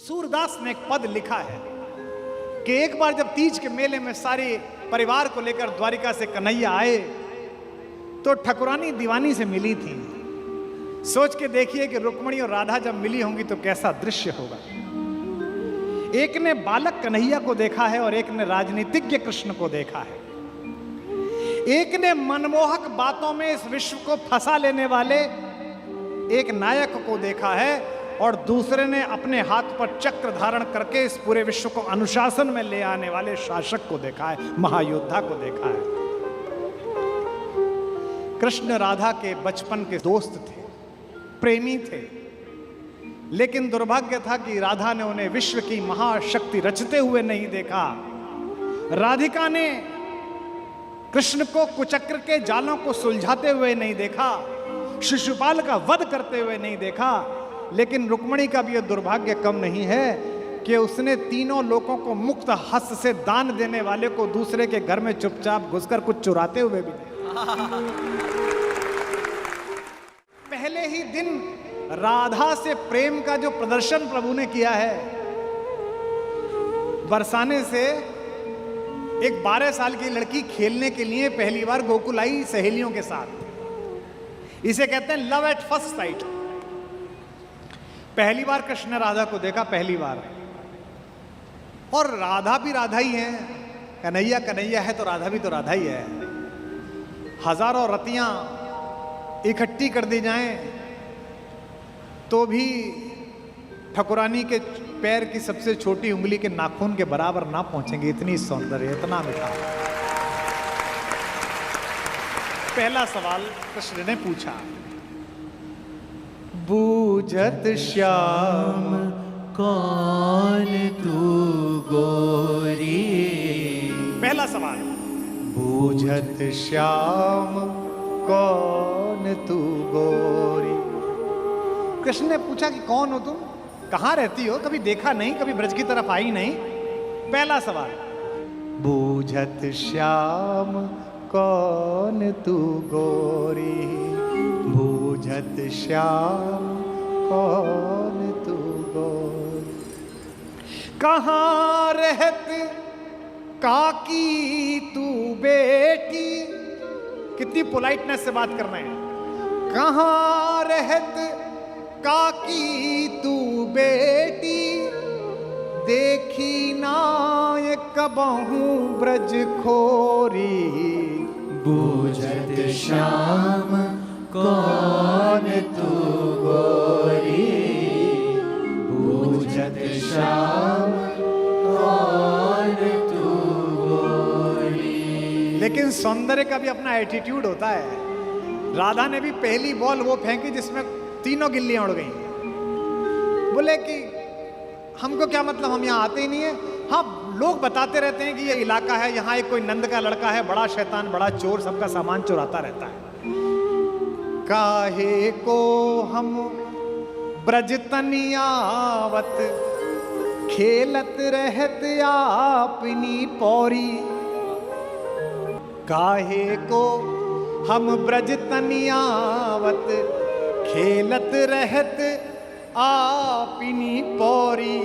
सूरदास ने एक पद लिखा है कि एक बार जब तीज के मेले में सारे परिवार को लेकर द्वारिका से कन्हैया आए तो ठकुरानी दीवानी से मिली थी। सोच के देखिए कि रुक्मणी और राधा जब मिली होंगी तो कैसा दृश्य होगा। एक ने बालक कन्हैया को देखा है और एक ने राजनीतिज्ञ कृष्ण को देखा है। एक ने मनमोहक बातों में इस विश्व को फंसा लेने वाले एक नायक को देखा है और दूसरे ने अपने हाथ पर चक्र धारण करके इस पूरे विश्व को अनुशासन में ले आने वाले शासक को देखा है, महायोद्धा को देखा है। कृष्ण राधा के बचपन के दोस्त थे, प्रेमी थे, लेकिन दुर्भाग्य था कि राधा ने उन्हें विश्व की महाशक्ति रचते हुए नहीं देखा। राधिका ने कृष्ण को कुचक्र के जालों को सुलझाते हुए नहीं देखा, शिशुपाल का वध करते हुए नहीं देखा। लेकिन रुक्मणी का भी यह दुर्भाग्य कम नहीं है कि उसने तीनों लोगों को मुक्त हस्त से दान देने वाले को दूसरे के घर में चुपचाप घुसकर कुछ चुराते हुए भी देखा। पहले ही दिन राधा से प्रेम का जो प्रदर्शन प्रभु ने किया है, बरसाने से एक 12 साल की लड़की खेलने के लिए पहली बार गोकुल आई सहेलियों के साथ। इसे कहते हैं लव एट फर्स्ट साइट। पहली बार कृष्ण राधा को देखा, पहली बार। और राधा भी राधा ही है, कन्हैया कन्हैया है तो राधा भी तो राधा ही है। हजारों रतियां इकट्ठी कर दी जाएं तो भी ठकुरानी के पैर की सबसे छोटी उंगली के नाखून के बराबर ना पहुंचेंगे। इतनी सौंदर्य, इतना मिठा। पहला सवाल कृष्ण ने पूछा, बूझत श्याम कौन तू गोरी। पहला सवाल, बूझत श्याम कौन तू गोरी। कृष्ण ने पूछा कि कौन हो तुम, कहां रहती हो, कभी देखा नहीं, कभी ब्रज की तरफ आई नहीं। पहला सवाल, बूझत श्याम कौन तू गोरी। बूझत श्याम कौन तू गोरी। कहां रहत काकी तू बेटी। कितनी पोलाइटनेस से बात करना है। कहां रहत काकी तू बेटी। देखी ना ये कबहू ब्रज खोरी। बूझत श्याम कौन तू गोरी। बूझत श्याम कौन तू गोरी। लेकिन सौंदर्य का भी अपना एटीट्यूड होता है। राधा ने भी पहली बॉल वो फेंकी जिसमें तीनों गिल्लियां उड़ गई। बोले कि हमको क्या मतलब, हम यहाँ आते ही नहीं है। हाँ, लोग बताते रहते हैं कि ये इलाका है, यहाँ एक कोई नंद का लड़का है, बड़ा शैतान, बड़ा चोर, सबका सामान चुराता रहता है। काहे को हम ब्रज तनियावत खेलत रहत आपनी पौरी। काहे को हम ब्रज तनियावत खेलत रहत आपनी पौरी।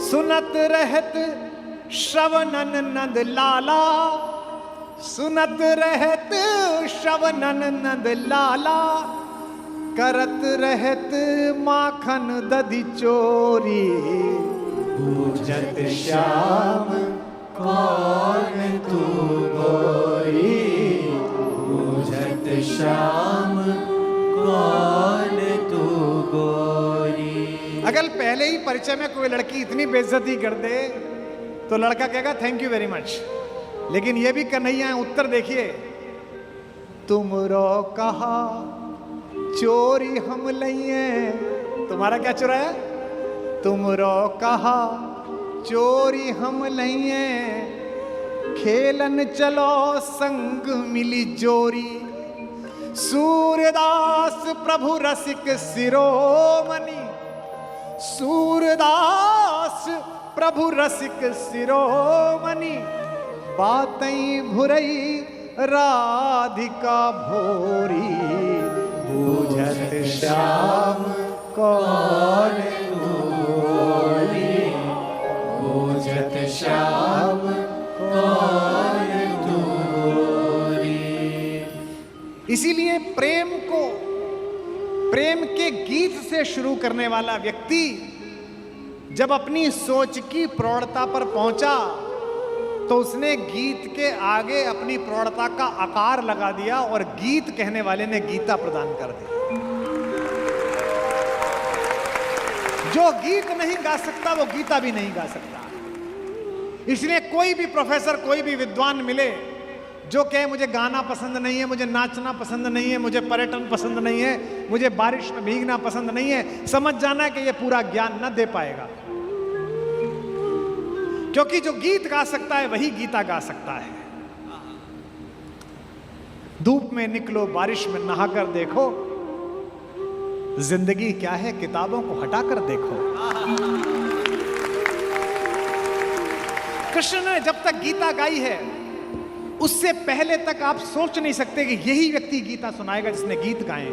सुनत रहत श्रवणन नंद लाला। सुनत रहत श्रवणन नंद लाला। करत रहत माखन दधि चोरी। बूझत श्याम कौन तू गोरी। बूझत श्याम कौन तू गोरी। अगर पहले ही परिचय में कोई लड़की इतनी बेइज्जती कर दे तो लड़का कहेगा थैंक यू वेरी मच। लेकिन ये भी कन्हैया है, उत्तर देखिए। तुमरो कहा चोरी हम लइए। तुम्हारा क्या चुराया? तुमरो कहा चोरी हम लइए। खेलन चलो संग मिली जोरी। सूरदास प्रभु रसिक शिरोमणि। सूरदास प्रभु रसिक शिरोमणि। बातई भुरई राधिका भोरी। बूझत श्याम कौन तू क्योंकि गीत से शुरू करने वाला व्यक्ति जब अपनी सोच की प्रौढ़ता पर पहुंचा तो उसने गीत के आगे अपनी प्रौढ़ता का आकार लगा दिया और गीत कहने वाले ने गीता प्रदान कर दी। जो गीत नहीं गा सकता वो गीता भी नहीं गा सकता। इसलिए कोई भी प्रोफेसर, कोई भी विद्वान मिले जो कहे मुझे गाना पसंद नहीं है, मुझे नाचना पसंद नहीं है, मुझे पर्यटन पसंद नहीं है, मुझे बारिश में भीगना पसंद नहीं है, समझ जाना है कि ये पूरा ज्ञान न दे पाएगा। क्योंकि जो गीत गा सकता है वही गीता गा सकता है। धूप में निकलो, बारिश में नहाकर देखो, जिंदगी क्या है किताबों को हटाकर देखो। कृष्ण ने जब तक गीता गाई है उससे पहले तक आप सोच नहीं सकते कि यही व्यक्ति गीता सुनाएगा जिसने गीत गाए।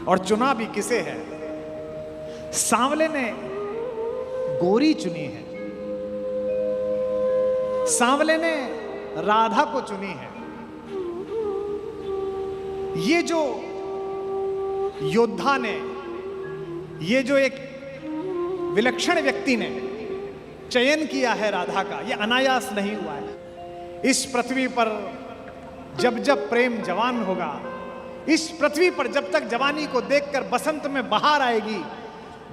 और चुना भी किसे है? सांवले ने गोरी चुनी है, सांवले ने राधा को चुनी है। ये जो योद्धा ने, ये जो एक विलक्षण व्यक्ति ने चयन किया है राधा का, ये अनायास नहीं हुआ है। इस पृथ्वी पर जब जब प्रेम जवान होगा, इस पृथ्वी पर जब तक जवानी को देखकर बसंत में बहार आएगी,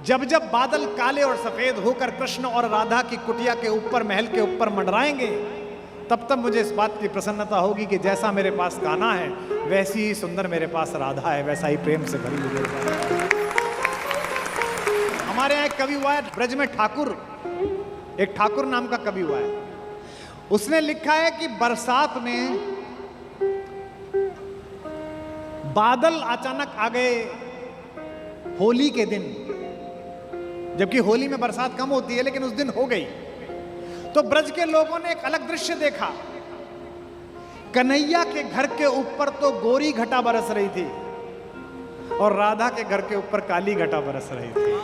जब जब बादल काले और सफेद होकर कृष्ण और राधा की कुटिया के ऊपर, महल के ऊपर मंडराएंगे, तब तब मुझे इस बात की प्रसन्नता होगी कि जैसा मेरे पास कान्हा है वैसी ही सुंदर मेरे पास राधा है, वैसा ही प्रेम से भरी हुई है। हमारे यहाँ एक कवि हुआ है ब्रज में, ठाकुर, एक ठाकुर नाम का कवि हुआ है। उसने लिखा है कि बरसात में बादल अचानक आ गए होली के दिन, जबकि होली में बरसात कम होती है, लेकिन उस दिन हो गई। तो ब्रज के लोगों ने एक अलग दृश्य देखा। कन्हैया के घर के ऊपर तो गोरी घटा बरस रही थी और राधा के घर के ऊपर काली घटा बरस रही थी।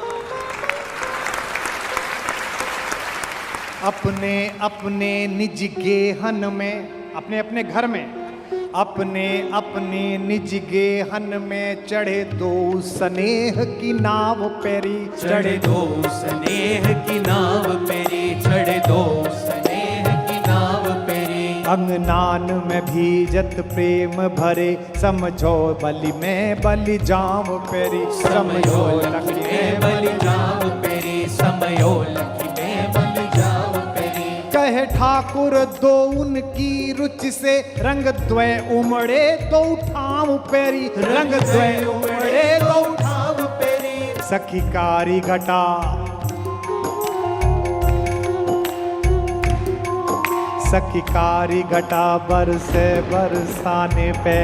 अपने अपने निज गेहन में, अपने अपने घर में, अपने अपने निज गेहन में चढ़े दो स्नेह की नाव पेरी, चढ़े दो स्नेह की नाव पेरी, चढ़े दो स्नेह की नाव पेरी। अंगनान में भीजत प्रेम भरे, समझो बलि में बलि जाम पेरी, समझो लखी में बलि जाम पेरी, समयो लखी में बलि जाम पेरी। कहे ठाकुर दो उनकी रुचि से, रंग द्वय उमड़े दो ठाम पेरी, रंग द्वय उमड़े दो ठाम पेरी। सखी कारी घटा, सखी कारी घटा बरसे बरसाने पे,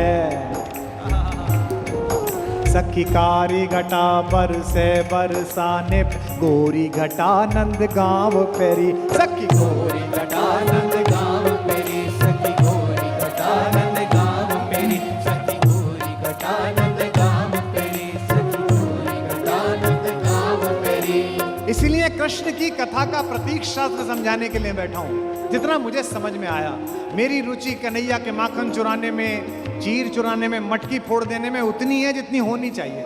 सखी कारी घटा बरसे बरसाने पे, गोरी घटा नंद गांव पेरी, सखी गोरी घटा नंद गांव पेरी, सखी गोरी घटा नंद गांव पेरी, सखी गोरी घटा नंद गांव पेरी, सखी गोरी घटा नंद गांव पेरी। इसीलिए कृष्ण की कथा का प्रतीक शास्त्र समझाने के लिए बैठा हूं। जितना मुझे समझ में आया, मेरी रुचि कन्हैया के माखन चुराने में, चीर चुराने में, मटकी फोड़ देने में उतनी है जितनी होनी चाहिए।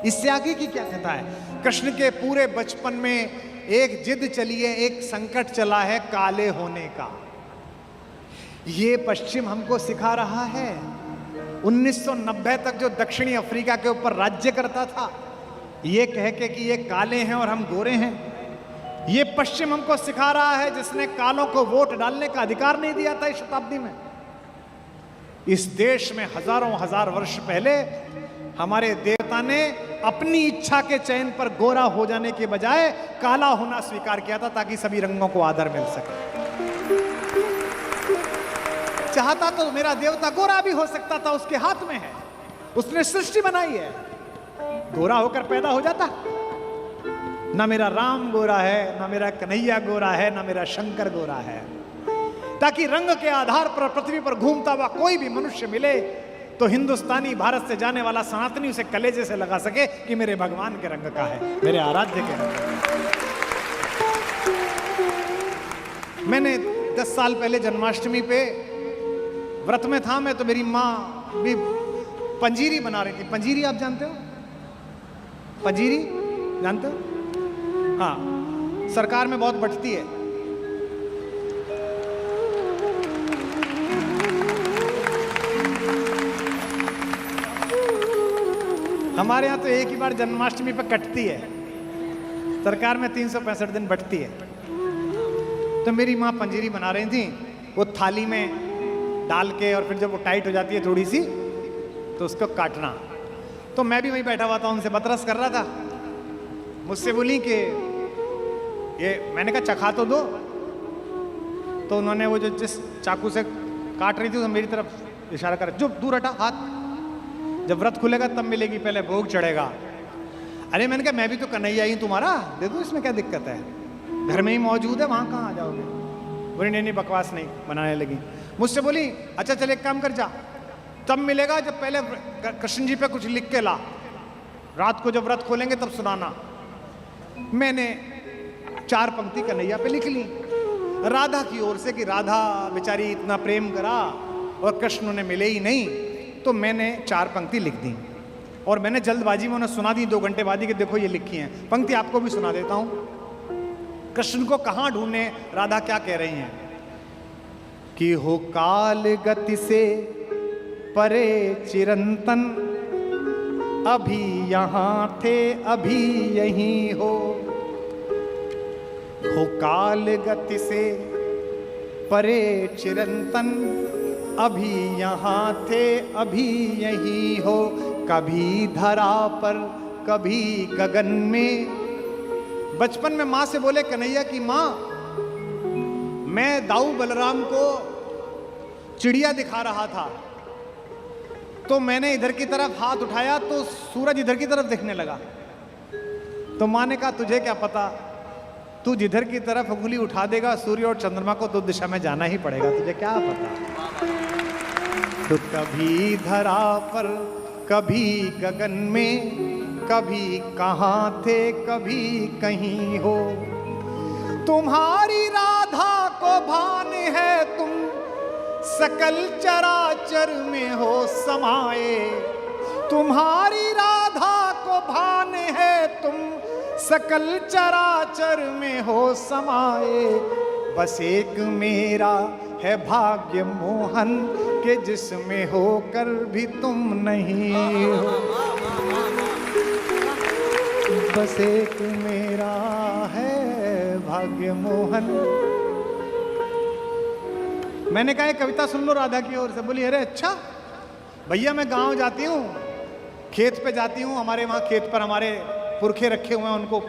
इससे आगे की क्या कथा है? कृष्ण के पूरे बचपन में एक जिद चली है, एक संकट चला है काले होने का। ये पश्चिम हमको सिखा रहा है। 1990 तक जो दक्षिणी अफ्रीका के ऊपर राज्य करता था, ये कह के कि ये काले हैं और हम गोरे हैं, ये पश्चिम हमको सिखा रहा है, जिसने कालों को वोट डालने का अधिकार नहीं दिया था इस शताब्दी में। इस देश में हजारों हजार वर्ष पहले हमारे देवता ने अपनी इच्छा के चयन पर गोरा हो जाने के बजाय काला होना स्वीकार किया था, ताकि सभी रंगों को आदर मिल सके। चाहता तो मेरा देवता गोरा भी हो सकता था, उसके हाथ में है, उसने सृष्टि बनाई है। गोरा होकर पैदा हो जाता। ना मेरा राम गोरा है, ना मेरा कन्हैया गोरा है, ना मेरा शंकर गोरा है, ताकि रंग के आधार पर पृथ्वी पर घूमता हुआ कोई भी मनुष्य मिले तो हिंदुस्तानी, भारत से जाने वाला सनातनी उसे कलेजे से लगा सके कि मेरे भगवान के रंग का है, मेरे आराध्य के रंग का। मैंने 10 साल पहले जन्माष्टमी पे व्रत में था मैं, तो मेरी माँ भी पंजीरी बना रही थी। पंजीरी आप जानते हो? पंजीरी जानते हो? हाँ, सरकार में बहुत बंटती है। हमारे यहाँ तो एक ही बार जन्माष्टमी पर कटती है, सरकार में 365 दिन बंटती है। तो मेरी माँ पंजीरी बना रही थी, वो थाली में डाल के, और फिर जब वो टाइट हो जाती है थोड़ी सी तो उसको काटना। तो मैं भी वहीं बैठा हुआ था, उनसे बतरस कर रहा था। मुझसे बोली कि ये, मैंने कहा चखा तो दो। तो उन्होंने वो जो जिस चाकू से काट रही थी तो मेरी तरफ इशारा कर, जो दूर हटा हाथ, जब व्रत खुलेगा तब मिलेगी, पहले भोग चढ़ेगा। अरे मैंने कहा मैं भी तो कन्हैया ही तुम्हारा, दे दो, इसमें क्या दिक्कत है, घर में ही मौजूद है, वहां कहाँ आ जाओगे। बोली नहीं बकवास नहीं, बनाने लगी। मुझसे बोली अच्छा चल एक काम कर, जा तब मिलेगा जब पहले कृष्ण जी पे कुछ लिख के ला, रात को जब व्रत खोलेंगे तब सुनाना। मैंने 4 पंक्ति कन्हैया पे लिख ली राधा की ओर से, कि राधा बेचारी इतना प्रेम करा और कृष्ण उन्हें मिले ही नहीं। तो मैंने 4 पंक्ति लिख दी और मैंने जल्दबाजी में उन्हें सुना दी 2 घंटे बाद ही, कि देखो ये लिखी हैं पंक्ति, आपको भी सुना देता हूं। कृष्ण को कहां ढूंढने, राधा क्या कह रही हैं कि हो काल गति से परे चिरंतन, अभी यहां थे अभी यहीं हो काल गति से परे चिरंतन, अभी यहां थे अभी यहीं हो। कभी धरा पर कभी गगन में। बचपन में माँ से बोले कन्हैया की माँ, मैं दाऊ बलराम को चिड़िया दिखा रहा था, तो मैंने इधर की तरफ हाथ उठाया तो सूरज इधर की तरफ दिखने लगा। तो माँ ने कहा तुझे क्या पता, तू जिधर की तरफ उंगली उठा देगा सूर्य और चंद्रमा को तो दिशा में जाना ही पड़ेगा, तुझे क्या पता। तो कभी धरा पर कभी गगन में, कभी कहाँ थे कभी कहीं हो। तुम्हारी राधा को भान है तुम सकल चराचर में हो समाये। तुम्हारी राधा को भान है तुम सकल चराचर में हो समाये। बस एक मेरा है भाग्य मोहन के जिसमें होकर भी तुम नहीं हो। बस एक मेरा है भाग्य मोहन। मैंने कहा एक कविता सुन लो राधा की ओर से। बोली अरे अच्छा भैया, मैं गांव जाती हूँ, खेत पे जाती हूँ, हमारे वहाँ खेत पर हमारे पुरखे रखे हुए हैं उनको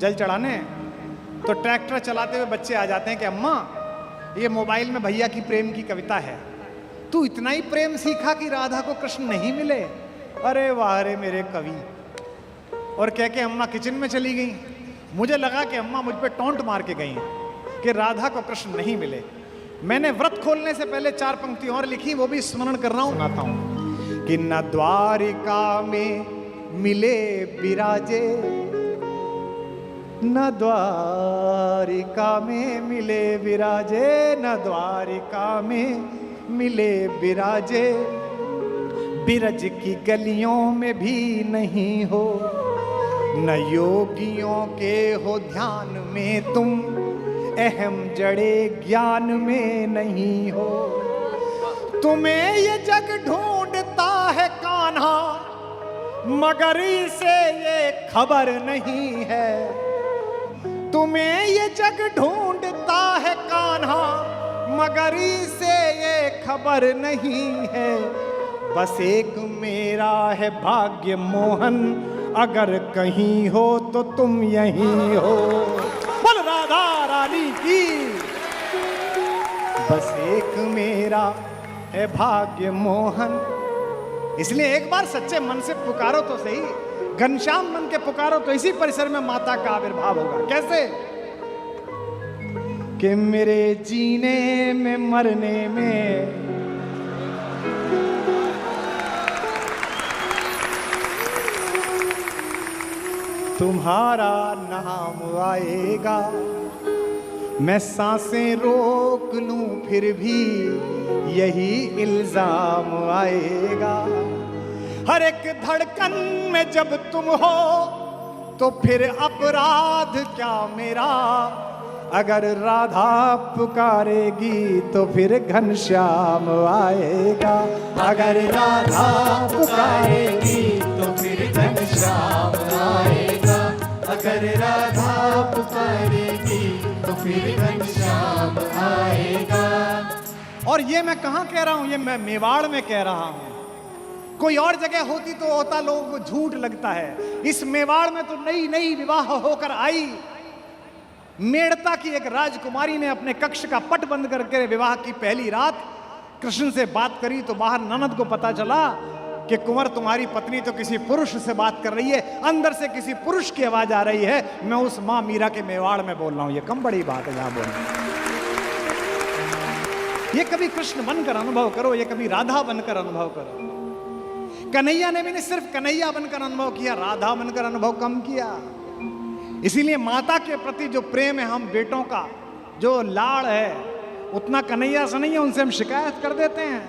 जल चढ़ाने, तो ट्रैक्टर चलाते हुए बच्चे आ जाते हैं कि अम्मा ये मोबाइल में भैया की प्रेम की कविता है, तू इतना ही प्रेम सीखा कि राधा को कृष्ण नहीं मिले। अरे वाह रे मेरे कवि। और कह के अम्मा किचन में चली गई। मुझे लगा कि अम्मा मुझ पे टोंट मार के गई हैं कि राधा को कृष्ण नहीं मिले। मैंने व्रत खोलने से पहले 4 पंक्ति और लिखी, वो भी स्मरण कर रहा हूं, सुनाता हूं कि न द्वारिका में मिले विराजे, न द्वारिका में मिले विराजे, न द्वारिका में मिले विराजे। बिरज की गलियों में भी नहीं हो, न योगियों के हो ध्यान में तुम, अहम जड़े ज्ञान में नहीं हो। तुम्हें ये जग ढूंढता है कान्हा, मगर इसे ये खबर नहीं है। तुम्हें ये जग ढूंढता है कान्हा, मगर इसे ये खबर नहीं है। बस एक मेरा है भाग्य मोहन, अगर कहीं हो तो तुम यहीं हो। बोल राधा रानी की। बस एक मेरा है भाग्य मोहन। इसलिए एक बार सच्चे मन से पुकारो तो सही, घनश्याम मन के पुकारो तो इसी परिसर में माता का आविर्भाव होगा। कैसे कि मेरे जीने में मरने में तुम्हारा नाम आएगा। मैं सांसें रोक लूं फिर भी यही इल्जाम आएगा। हर एक धड़कन में जब तुम हो तो फिर अपराध क्या मेरा। अगर राधा पुकारेगी तो फिर घनश्याम आएगा। अगर राधा पुकारेगी तो फिर घनश्याम आएगा। अगर राधा पुकारेगी तो फिर घनश्याम आएगा। और ये मैं कहाँ कह रहा हूँ, ये मैं मेवाड़ में कह रहा हूँ। कोई और जगह होती तो होता लोगों को झूठ लगता है। इस मेवाड़ में तो नई नई विवाह होकर आई मेड़ता की एक राजकुमारी ने अपने कक्ष का पट बंद करके विवाह की पहली रात कृष्ण से बात करी तो बाहर ननद को पता चला कि कुंवर तुम्हारी पत्नी तो किसी पुरुष से बात कर रही है, अंदर से किसी पुरुष की आवाज आ रही है। मैं उस मां मीरा के मेवाड़ में बोल रहा हूं, ये कम बड़ी बात है जहां बोल रहा हूं। ये कभी कृष्ण बनकर अनुभव करो, ये कभी राधा बनकर अनुभव करो। कन्हैया ने भी नहीं सिर्फ कन्हैया बनकर अनुभव किया, राधा बनकर अनुभव कम किया। इसीलिए माता के प्रति जो प्रेम है हम बेटों का, जो लाड़ है, उतना कन्हैया से नहीं है, उनसे हम शिकायत कर देते हैं।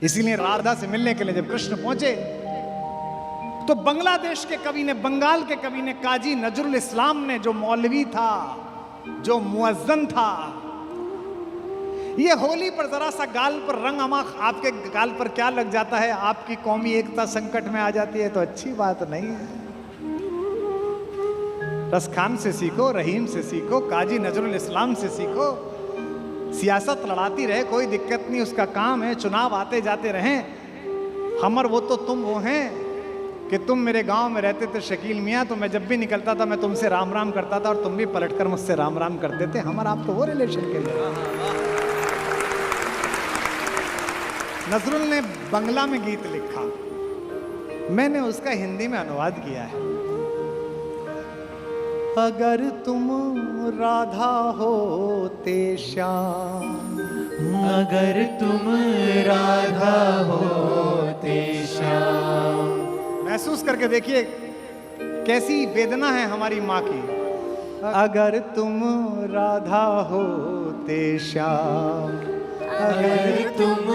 इसीलिए राधा से मिलने के लिए जब कृष्ण पहुंचे तो बांग्लादेश के कवि ने, बंगाल के कवि ने, काजी नजरुल इस्लाम ने, जो मौलवी था, जो मुअज्जन था, ये होली पर जरा सा गाल पर रंग अमाख आपके गाल पर क्या लग जाता है, आपकी कौमी एकता संकट में आ जाती है तो अच्छी बात नहीं है। रसखान से सीखो, रहीम से सीखो, काजी नजरुल इस्लाम से सीखो। सियासत लड़ाती रहे, कोई दिक्कत नहीं, उसका काम है। चुनाव आते जाते रहें। हमर वो तो तुम वो हैं कि तुम मेरे गांव में रहते थे शकील मियाँ, तो मैं जब भी निकलता था मैं तुमसे राम राम करता था और तुम भी पलटकर मुझसे राम राम करते थे। हमारा आप तो वो रिलेशन के लिए। नजरुल ने बंगला में गीत लिखा, मैंने उसका हिंदी में अनुवाद किया है। अगर तुम राधा होते श्याम, अगर तुम राधा होते श्याम। महसूस करके देखिए कैसी वेदना है हमारी माँ की। अगर तुम राधा होते श्याम, अगर तुम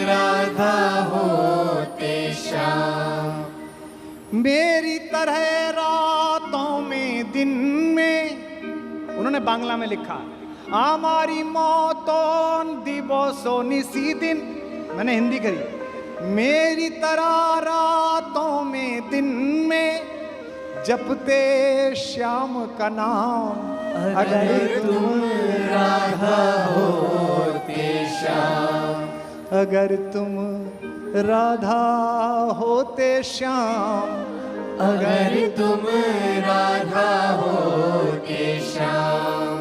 राधा होते श्याम। मेरी तरह रातों में दिन में, उन्होंने बांग्ला में लिखा, हमारी मौतों दिवसों निसी दिन, मैंने हिंदी करी, मेरी तरह रातों में दिन में जपते श्याम का नाम। अगर तुम राधा होते श्याम, अगर तुम राधा होते श्याम, अगर तुम राधा होते श्याम।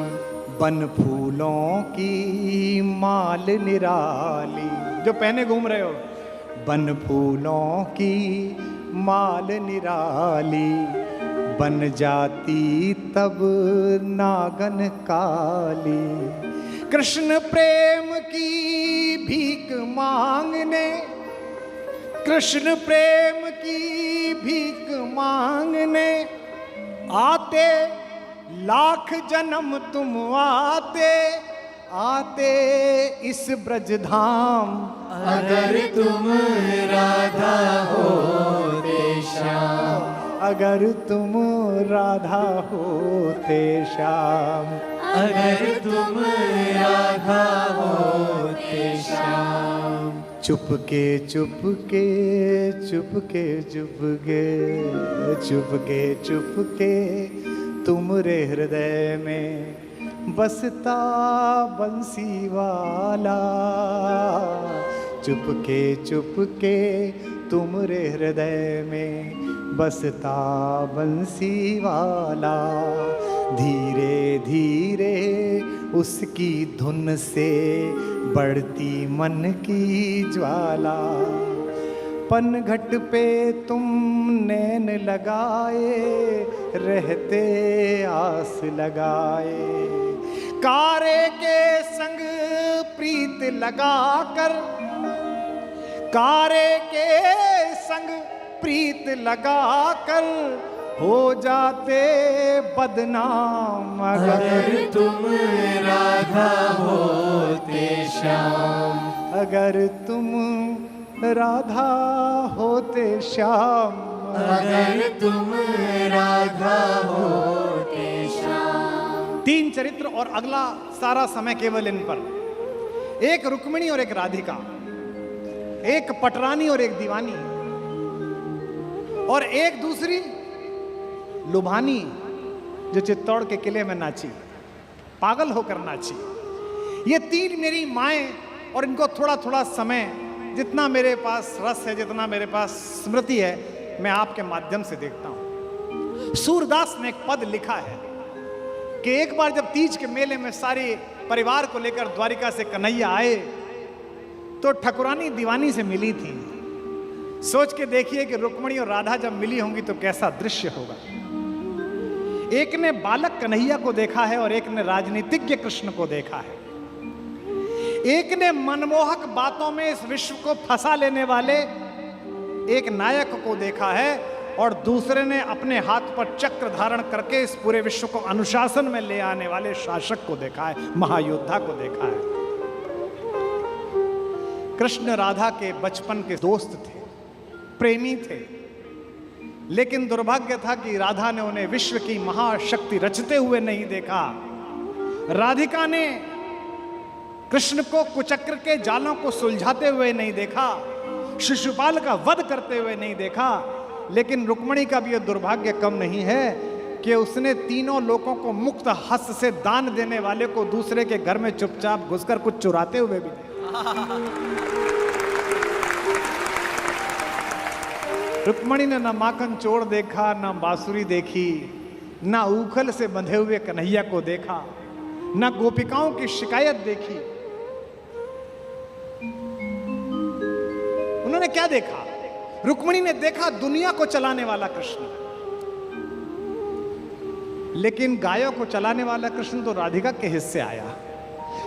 बन फूलों की माल निराली, जो पहने घूम रहे हो, बन फूलों की माल निराली, बन जाती तब नागन काली। कृष्ण प्रेम की भीख मांगने, कृष्ण प्रेम की भीख मांगने आते, लाख जन्म तुम आते आते इस ब्रजधाम। अगर तुम राधा होते श्याम, अगर तुम राधा होते श्याम, अगर तुम राधा होते श्याम। चुपके चुपके चुपके चुपके चुपके चुपके तुमरे हृदय में बसता बंसी वाला। चुपके चुपके तुमरे हृदय में बसता बंसी वाला। धीरे धीरे उसकी धुन से बढ़ती मन की ज्वाला। पनघट पे तुम नैन लगाए रहते आस लगाए। कारे के संग प्रीत लगाकर, कारे के संग प्रीत लगाकर हो जाते बदनाम। अगर तुम राधा होते श्याम, अगर तुम राधा होते श्याम, अगर तुम राधा होते श्याम। 3 चरित्र और अगला सारा समय केवल इन पर। एक रुक्मिणी और एक राधिका, एक पटरानी और एक दीवानी, और एक दूसरी लुभानी जो चित्तौड़ के किले में नाची, पागल होकर नाची। ये 3 मेरी माएं, और इनको थोड़ा थोड़ा समय, जितना मेरे पास रस है, जितना मेरे पास स्मृति है, मैं आपके माध्यम से देखता हूं। सूरदास ने एक पद लिखा है कि एक बार जब तीज के मेले में सारे परिवार को लेकर द्वारिका से कन्हैया आए तो ठकुरानी दीवानी से मिली थी। सोच के देखिए कि रुक्मिणी और राधा जब मिली होंगी तो कैसा दृश्य होगा। एक ने बालक कन्हैया को देखा है और एक ने राजनीतिज्ञ कृष्ण को देखा है। एक ने मनमोहक बातों में इस विश्व को फंसा लेने वाले एक नायक को देखा है, और दूसरे ने अपने हाथ पर चक्र धारण करके इस पूरे विश्व को अनुशासन में ले आने वाले शासक को देखा है, महायोद्धा को देखा है। कृष्ण राधा के बचपन के दोस्त थे, प्रेमी थे, लेकिन दुर्भाग्य था कि राधा ने उन्हें विश्व की महाशक्ति रचते हुए नहीं देखा। राधिका ने कृष्ण को कुचक्र के जालों को सुलझाते हुए नहीं देखा, शिशुपाल का वध करते हुए नहीं देखा। लेकिन रुक्मिणी का भी यह दुर्भाग्य कम नहीं है कि उसने तीनों लोगों को मुक्त हस्त से दान देने वाले को दूसरे के घर में चुपचाप घुसकर कुछ चुराते हुए भी देखा। रुक्मिणी ने ना माखन चोर देखा, ना बांसुरी देखी, ना उखल से बंधे हुए कन्हैया को देखा, ना गोपिकाओं की शिकायत देखी। उन्होंने क्या देखा? रुक्मिणी ने देखा दुनिया को चलाने वाला कृष्ण, लेकिन गायों को चलाने वाला कृष्ण तो राधिका के हिस्से आया।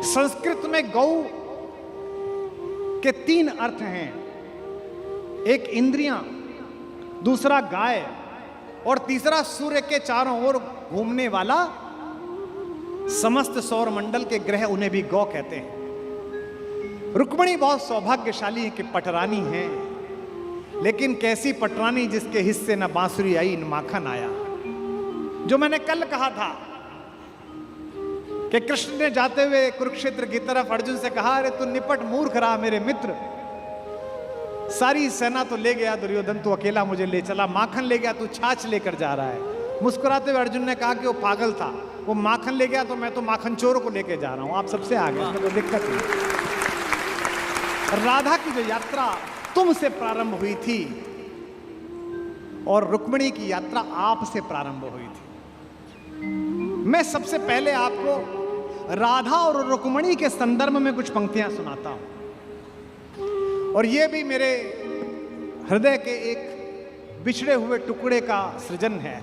संस्कृत में गौ के 3 अर्थ हैं, एक इंद्रियां, दूसरा गाय, और तीसरा सूर्य के चारों ओर घूमने वाला समस्त सौर मंडल के ग्रह, उन्हें भी गौ कहते हैं। रुक्मिणी बहुत सौभाग्यशाली है कि पटरानी है, लेकिन कैसी पटरानी जिसके हिस्से न बांसुरी आई न माखन आया। जो मैंने कल कहा था कि कृष्ण ने जाते हुए कुरुक्षेत्र की तरफ अर्जुन से कहा, अरे तू निपट मूर्ख रहा मेरे मित्र, सारी सेना तो ले गया दुर्योधन, तू अकेला मुझे ले चला, माखन ले गया, तू छाछ लेकर जा रहा है। मुस्कुराते हुए अर्जुन ने कहा कि वो पागल था, वो माखन ले गया तो मैं तो माखन चोर को लेके जा रहा हूं, आप सबसे आगे, इसमें कोई दिक्कत नहीं। राधा की जो यात्रा तुमसे प्रारंभ हुई थी और रुक्मिणी की यात्रा आपसे प्रारंभ हुई थी। मैं सबसे पहले आपको राधा और रुक्मिणी के संदर्भ में कुछ पंक्तियां सुनाता हूं, और यह भी मेरे हृदय के एक बिछड़े हुए टुकड़े का सृजन है,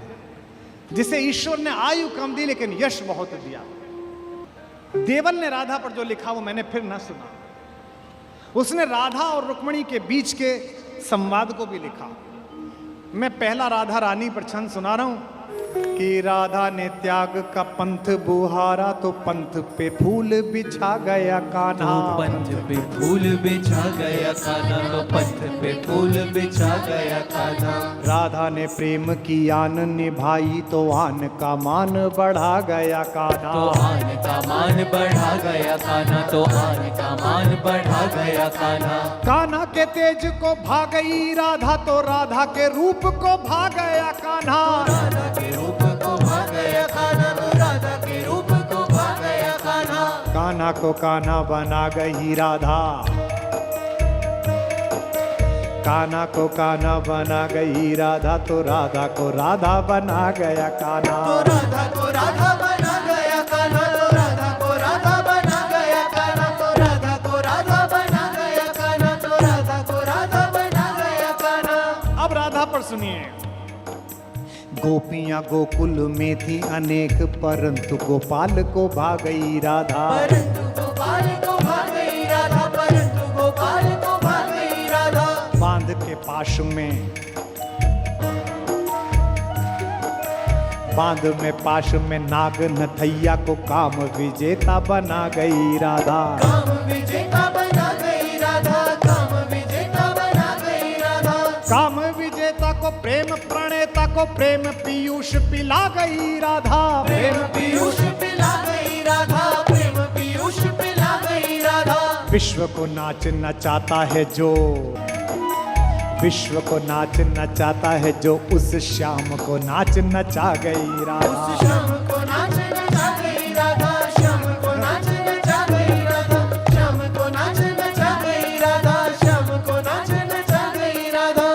जिसे ईश्वर ने आयु कम दी लेकिन यश बहुत दिया। देवल ने राधा पर जो लिखा वो मैंने फिर न सुना। उसने राधा और रुक्मिणी के बीच के संवाद को भी लिखा। मैं पहला राधा रानी पर छंद सुना रहा हूं कि राधा ने त्याग का पंथ बुहारा तो पंथ पे फूल बिछा गया कान्हा, तो पंथ पे फूल बिछा गया कान्हा, तो पंथ पे फूल बिछा गया कान्हा। राधा ने प्रेम की आन निभाई तो आन का मान बढ़ा गया कान्हा, तो आन का मान बढ़ा गया कान्हा, तो आन का मान बढ़ा गया कान्हा। कान्हा के तेज को भा गई राधा तो राधा के रूप को भा गया कान्हा, राधा के रूप को भा गया कान्हा, तो राधा के रूप को भा गया कान्हा। कान्हा को कान्हा बना गई राधा, कान्हा को कान्हा बना गई राधा तो राधा को राधा बना गया कान्हा, तो राधा को राधा बना गया कान्हा, तो राधा को राधा बना गया कान्हा, तो राधा को राधा बना गया कान्हा, तो राधा को राधा बना गया कान्हा। अब राधा पर सुनिए। गोपियां गोकुल में थी अनेक परंतु गोपाल को भा गई राधा, परंतु गोपाल को भा गई राधा, परंतु गोपाल को भा गई राधा। बांध के पाश में, बांध में पाश में नाग नथैया को काम विजेता बना गई राधा, काम विजेता बना गई राधा, काम विजेता बना को प्रेम पीयूष पिला गई राधा, प्रेम पीयूष पिला गई राधा, प्रेम पीयूष पिला गई राधा। विश्व को नाच नचाता है जो, विश्व को नाच नचाता है जो, उस श्याम को नाच नचा गई राधा। उस श्याम को नाच नचा गई राधा, श्याम को नाच नचा गई राधा, श्याम को नाच नचा गई राधा, श्याम को नाच नचा गई राधा।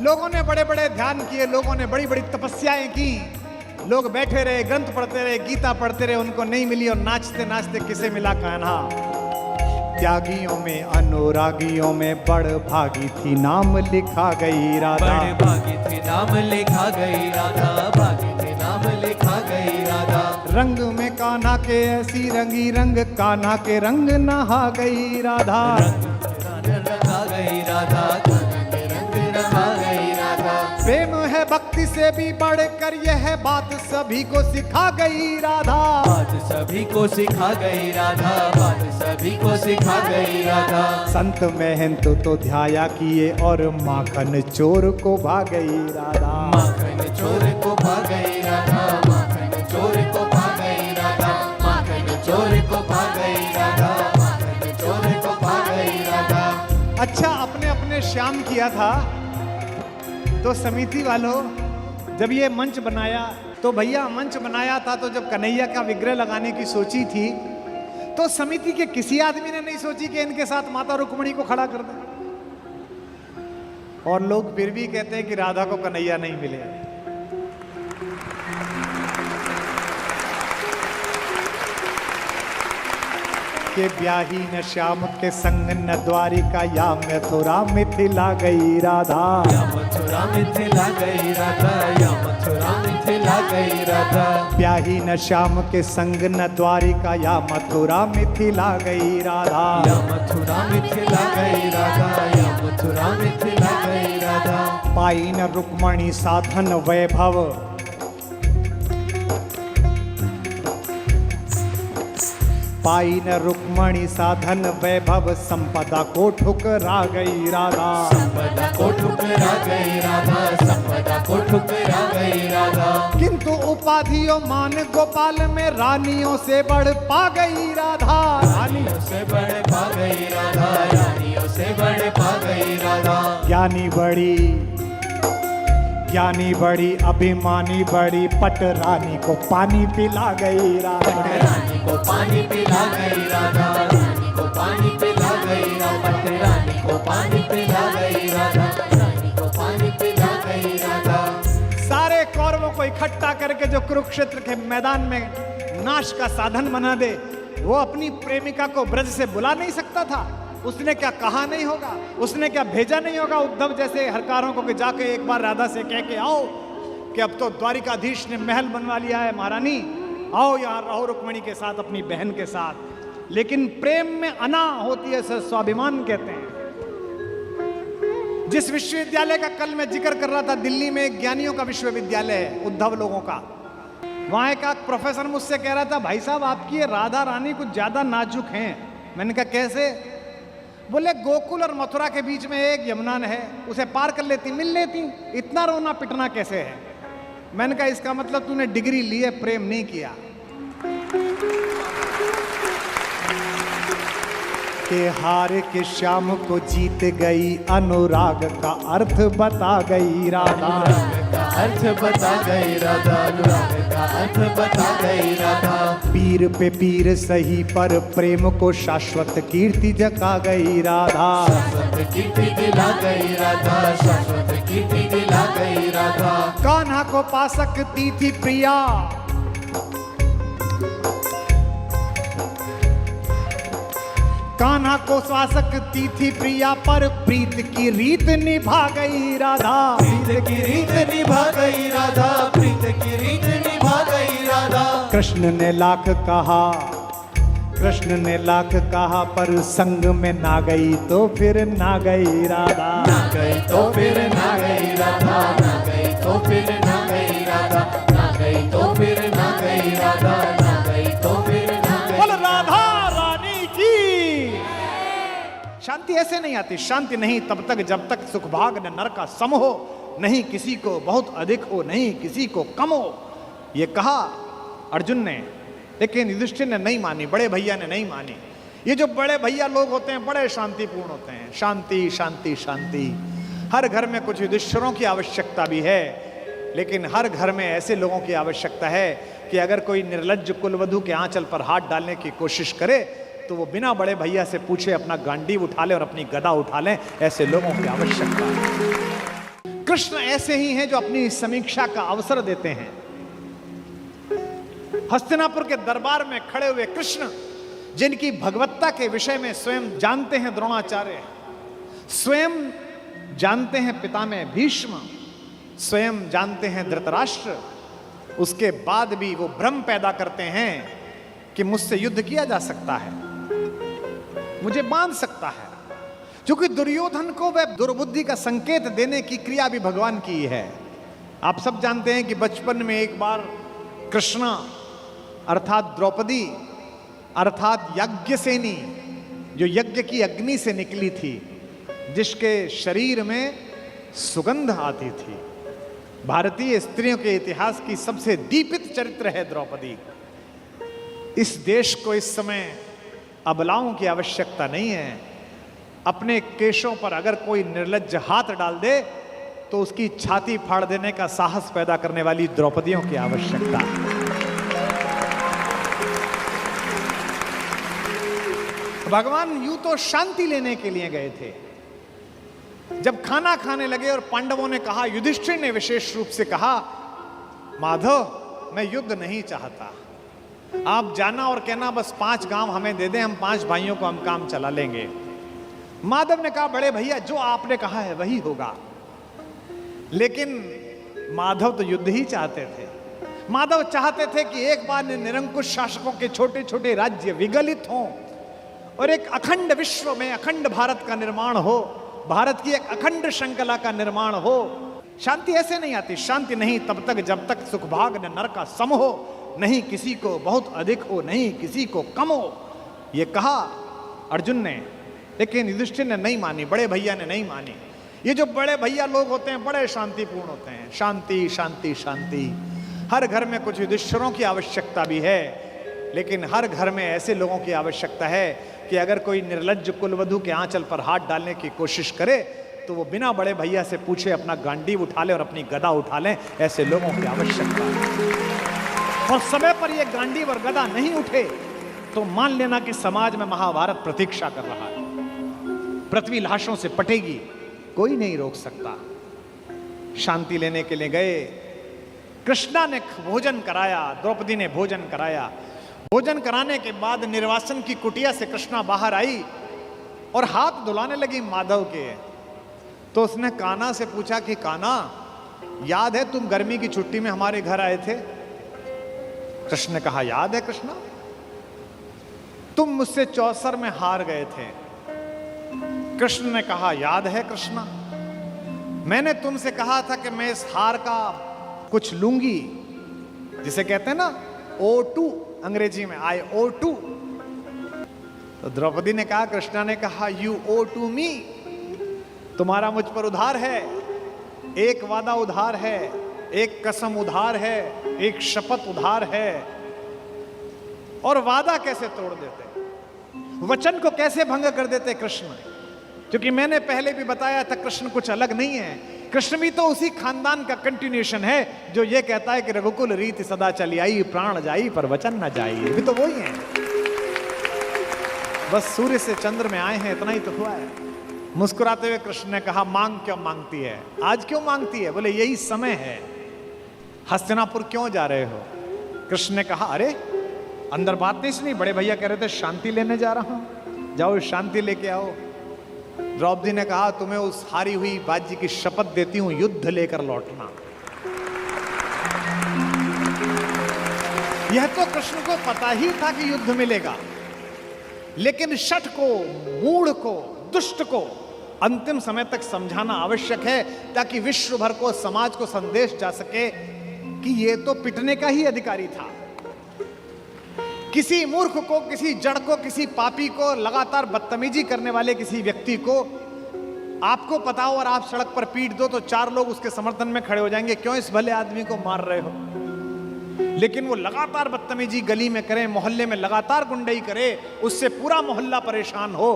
लोगों ने बड़े बड़े ध्यान किए, लोगों ने बड़ी बड़ी तपस्याएं की, लोग बैठे रहे, ग्रंथ पढ़ते रहे, गीता पढ़ते रहे, उनको नहीं मिली, और नाचते नाचते किसे मिला कान्हा। त्यागियों में अनुरागियों में बड़ भागी थी, नाम लिखा गई राधा। बड़े भागी थी, नाम लिखा गई राधा, भागी थी, नाम लिखा गई राधा। रंग में कान्हा के ऐसी रंगी रंग, कान्हा के रंग नहा गई राधा। रंग रंगा गई राधा, कान्हा के रंग रंगा गई राधा। प्रेम है भक्ति से भी बढ़कर, यह बात सभी को सिखा गई राधा। बात सभी को सिखा गई राधा, बात सभी को सिखा गई राधा। संत महंत तो ध्याया किए, और माखन चोर को भाग गई राधा। माखन चोर को भाग गई राधा, माखन चोर को भाग गई राधा, माखन चोर को भाग गई राधा, माखन चोर को भाग गई राधा। अच्छा, अपने अपने श्याम किया था, तो समिति वालों जब ये मंच बनाया, तो भैया मंच बनाया था, तो जब कन्हैया का विग्रह लगाने की सोची थी, तो समिति के किसी आदमी ने नहीं सोची कि इनके साथ माता रुक्मिणी को खड़ा कर दे। और लोग फिर भी कहते हैं कि राधा को कन्हैया नहीं मिले। के ब्याही न श्याम के संग न द्वारिका, या मथुरा मिथिला गई राधा। या मथुरा मिथिला गई राधा, या मथुरा मिथिला गई राधा। ब्याही न श्याम के संग न द्वारिका, या मथुरा मिथिला गई राधा। या मथुरा मिथिला गई राधा, या मथुरा मिथिला गई राधा। पाई न रुक्मणी साधन वैभव, पाई न रुक्मणी साधन वैभव, संपदा को ठुकरा गई राधा। संपदा को ठुकरा गई राधा, संपदा को ठुकरा गई राधा। किंतु उपाधियों मान गोपाल में, रानियों से बढ़ पा गई राधा। रानियों से बड़े पा गई राधा, रानियों से बड़े पा गई राधा। ज्ञानी बड़ी, ज्ञानी बड़ी, अभिमानी बड़ी, पट रानी को पानी पिला गई राधा। रानी को पानी पिला गई राधा, रानी को पानी पिला गई राधा, रानी को पानी पिला गई राधा, रानी को पानी पिला गई राधा। सारे कौरवों को इकट्ठा करके जो कुरुक्षेत्र के मैदान में नाश का साधन बना दे, वो अपनी प्रेमिका को ब्रज से बुला नहीं सकता था। उसने क्या कहा नहीं होगा, उसने क्या भेजा नहीं होगा उद्धव जैसे हरकारों को कि जाके एक बार राधा से कह के आओ कि अब तो द्वारिकाधीश ने महल बनवा लिया है, महारानी आओ यहाँ रहो रुक्मिणी के साथ, अपनी बहन के साथ। लेकिन प्रेम में अना होती है, स्वाभिमान कहते हैं। जिस विश्वविद्यालय का कल मैं जिक्र कर रहा था, दिल्ली में एक ज्ञानियों का विश्वविद्यालय है, उद्धव लोगों का। वहां एक प्रोफेसर मुझसे कह रहा था, भाई साहब आपकी राधा रानी कुछ ज्यादा नाजुक हैं। मैंने कहा कैसे? बोले गोकुल और मथुरा के बीच में एक यमुना है, उसे पार कर लेती, मिल लेती, इतना रोना पिटना कैसे है? मैंने कहा इसका मतलब तूने डिग्री ली है, प्रेम नहीं किया। के हार के श्याम को जीत गई, अनुराग का अर्थ बता गई राधा। अनुराग का अर्थ बता गई राधा, अनुराग का अर्थ बता गई राधा। पीर पे पीर सही पर प्रेम को शाश्वत कीर्ति जगा गई राधा। शाश्वत कीर्ति दिला गई राधा, शाश्वत कीर्ति दिला गई राधा। कान्हा को पा सकती थी प्रिया, कान्हा को पा सकती थी प्रिया, पर प्रीत की रीत निभा गई राधा। प्रीत की रीत निभा गई राधा, प्रीत की रीत निभा गई राधा। कृष्ण ने लाख कहा, कृष्ण ने लाख कहा, पर संग में ना गई तो फिर ना गई राधा। ना गई तो फिर ना गई राधा, ना गई तो फिर ना गई राधा, ना गई तो फिर ना गई राधा, ना गई तो फिर ना गई। बोल राधा रानी की। शांति। शांति ऐसे नहीं आती। शांति नहीं तब तक जब तक सुख भाग न नर का सम हो, नहीं किसी को बहुत अधिक हो, नहीं किसी को कम हो। ये कहा अर्जुन ने, लेकिन युधिष्ठिर ने नहीं मानी, बड़े भैया ने नहीं मानी। ये जो बड़े भैया लोग होते हैं बड़े शांतिपूर्ण होते हैं। शांति शांति शांति। हर घर में कुछ युधिष्ठिरों की आवश्यकता भी है, लेकिन हर घर में ऐसे लोगों की आवश्यकता है कि अगर कोई निर्लज्ज कुलवधू के आंचल पर हाथ डालने की कोशिश करे तो वो बिना बड़े भैया से पूछे अपना गांडीव उठा ले और अपनी गदा उठा ले। ऐसे लोगों की आवश्यकता है। कृष्ण ऐसे ही हैं जो अपनी समीक्षा का अवसर देते हैं। हस्तिनापुर के दरबार में खड़े हुए कृष्ण, जिनकी भगवत्ता के विषय में स्वयं जानते हैं द्रोणाचार्य, स्वयं जानते हैं पितामह भीष्म, स्वयं जानते हैं धृतराष्ट्र, उसके बाद भी वो भ्रम पैदा करते हैं कि मुझसे युद्ध किया जा सकता है, मुझे बांध सकता है। क्योंकि दुर्योधन को वह दुर्बुद्धि का संकेत देने की क्रिया भी भगवान की है। आप सब जानते हैं कि बचपन में एक बार कृष्णा अर्थात द्रौपदी अर्थात यज्ञसेनी, जो यज्ञ की अग्नि से निकली थी, जिसके शरीर में सुगंध आती थी, भारतीय स्त्रियों के इतिहास की सबसे दीपित चरित्र है द्रौपदी। इस देश को इस समय अबलाओं की आवश्यकता नहीं है। अपने केशों पर अगर कोई निर्लज्ज हाथ डाल दे तो उसकी छाती फाड़ देने का साहस पैदा करने वाली द्रौपदियों की आवश्यकता है। भगवान यूं तो शांति लेने के लिए गए थे। जब खाना खाने लगे और पांडवों ने कहा, युधिष्ठिर ने विशेष रूप से कहा, माधव मैं युद्ध नहीं चाहता, आप जाना और कहना बस 5 गांव हमें दे दें, हम 5 भाइयों को हम काम चला लेंगे। माधव ने कहा, बड़े भैया जो आपने कहा है वही होगा। लेकिन माधव तो युद्ध ही चाहते थे। माधव चाहते थे कि एक बार निरंकुश शासकों के छोटे छोटे राज्य विगलित हों और एक अखंड विश्व में अखंड भारत का निर्माण हो, भारत की एक अखंड श्रृंखला का निर्माण हो। शांति ऐसे नहीं आती। शांति नहीं तब तक जब तक सुख भाग न नर का सम हो, नहीं किसी को बहुत अधिक हो, नहीं किसी को कम हो। ये कहा अर्जुन ने, लेकिन युधिष्ठिर ने नहीं मानी, बड़े भैया ने नहीं मानी। ये जो बड़े भैया लोग होते हैं बड़े शांतिपूर्ण होते हैं। शांति शांति शांति। हर घर में कुछ युधिष्ठिरों की आवश्यकता भी है, लेकिन हर घर में ऐसे लोगों की आवश्यकता है कि अगर कोई निर्लज्ज कुलवधू के आंचल पर हाथ डालने की कोशिश करे तो वो बिना बड़े भैया से पूछे अपना गांडीव उठा ले और अपनी गदा उठा ले। ऐसे लोगों की आवश्यकता है। और समय पर ये गांडीव और गदा नहीं उठे तो मान लेना कि समाज में महाभारत प्रतीक्षा कर रहा है। पृथ्वी लाशों से पटेगी, कोई नहीं रोक सकता। शांति लेने के लिए गए। कृष्णा ने भोजन कराया, द्रौपदी ने भोजन कराया। भोजन कराने के बाद निर्वासन की कुटिया से कृष्णा बाहर आई और हाथ धुलाने लगी माधव के। तो उसने कान्हा से पूछा कि कान्हा, याद है तुम गर्मी की छुट्टी में हमारे घर आए थे? कृष्ण ने कहा, याद है कृष्णा, तुम मुझसे चौसर में हार गए थे। कृष्ण ने कहा, याद है कृष्णा, मैंने तुमसे कहा था कि मैं इस हार का कुछ लूंगी, जिसे कहते हैं ना O2 अंग्रेजी में, I owe to। तो द्रौपदी ने कहा, कृष्णा ने कहा, You owe to me, तुम्हारा मुझ पर उधार है। एक वादा उधार है, एक कसम उधार है, एक शपथ उधार है। और वादा कैसे तोड़ देते, वचन को कैसे भंग कर देते कृष्ण? क्योंकि मैंने पहले भी बताया था कृष्ण कुछ अलग नहीं है। कृष्ण भी तो उसी खानदान का कंटिन्यूएशन है जो ये कहता है कि रघुकुल रीति सदा चली आई, प्राण जाई पर वचन न जाई। भी तो वही है, बस सूर्य से चंद्र में आए हैं, इतना ही तो हुआ है। मुस्कुराते हुए कृष्ण ने कहा, मांग क्यों मांगती है? आज क्यों मांगती है? बोले यही समय है। हस्तिनापुर क्यों जा रहे हो? कृष्ण ने कहा, अरे अंदर बात नहीं सुनी, बड़े भैया कह रहे थे शांति लेने जा रहा हूं, जाओ शांति लेके आओ। द्रौपदी ने कहा, तुम्हें उस हारी हुई बाजी की शपथ देती हूं, युद्ध लेकर लौटना। यह तो कृष्ण को पता ही था कि युद्ध मिलेगा, लेकिन शठ को, मूढ़ को, दुष्ट को अंतिम समय तक समझाना आवश्यक है, ताकि विश्व भर को, समाज को संदेश जा सके कि यह तो पिटने का ही अधिकारी था। किसी मूर्ख को, किसी जड़ को, किसी पापी को, लगातार बदतमीजी करने वाले किसी व्यक्ति को आपको पता हो और आप सड़क पर पीट दो तो 4 लोग उसके समर्थन में खड़े हो जाएंगे, क्यों इस भले आदमी को मार रहे हो। लेकिन वो लगातार बदतमीजी गली में करे, मोहल्ले में लगातार गुंडई करे, उससे पूरा मोहल्ला परेशान हो,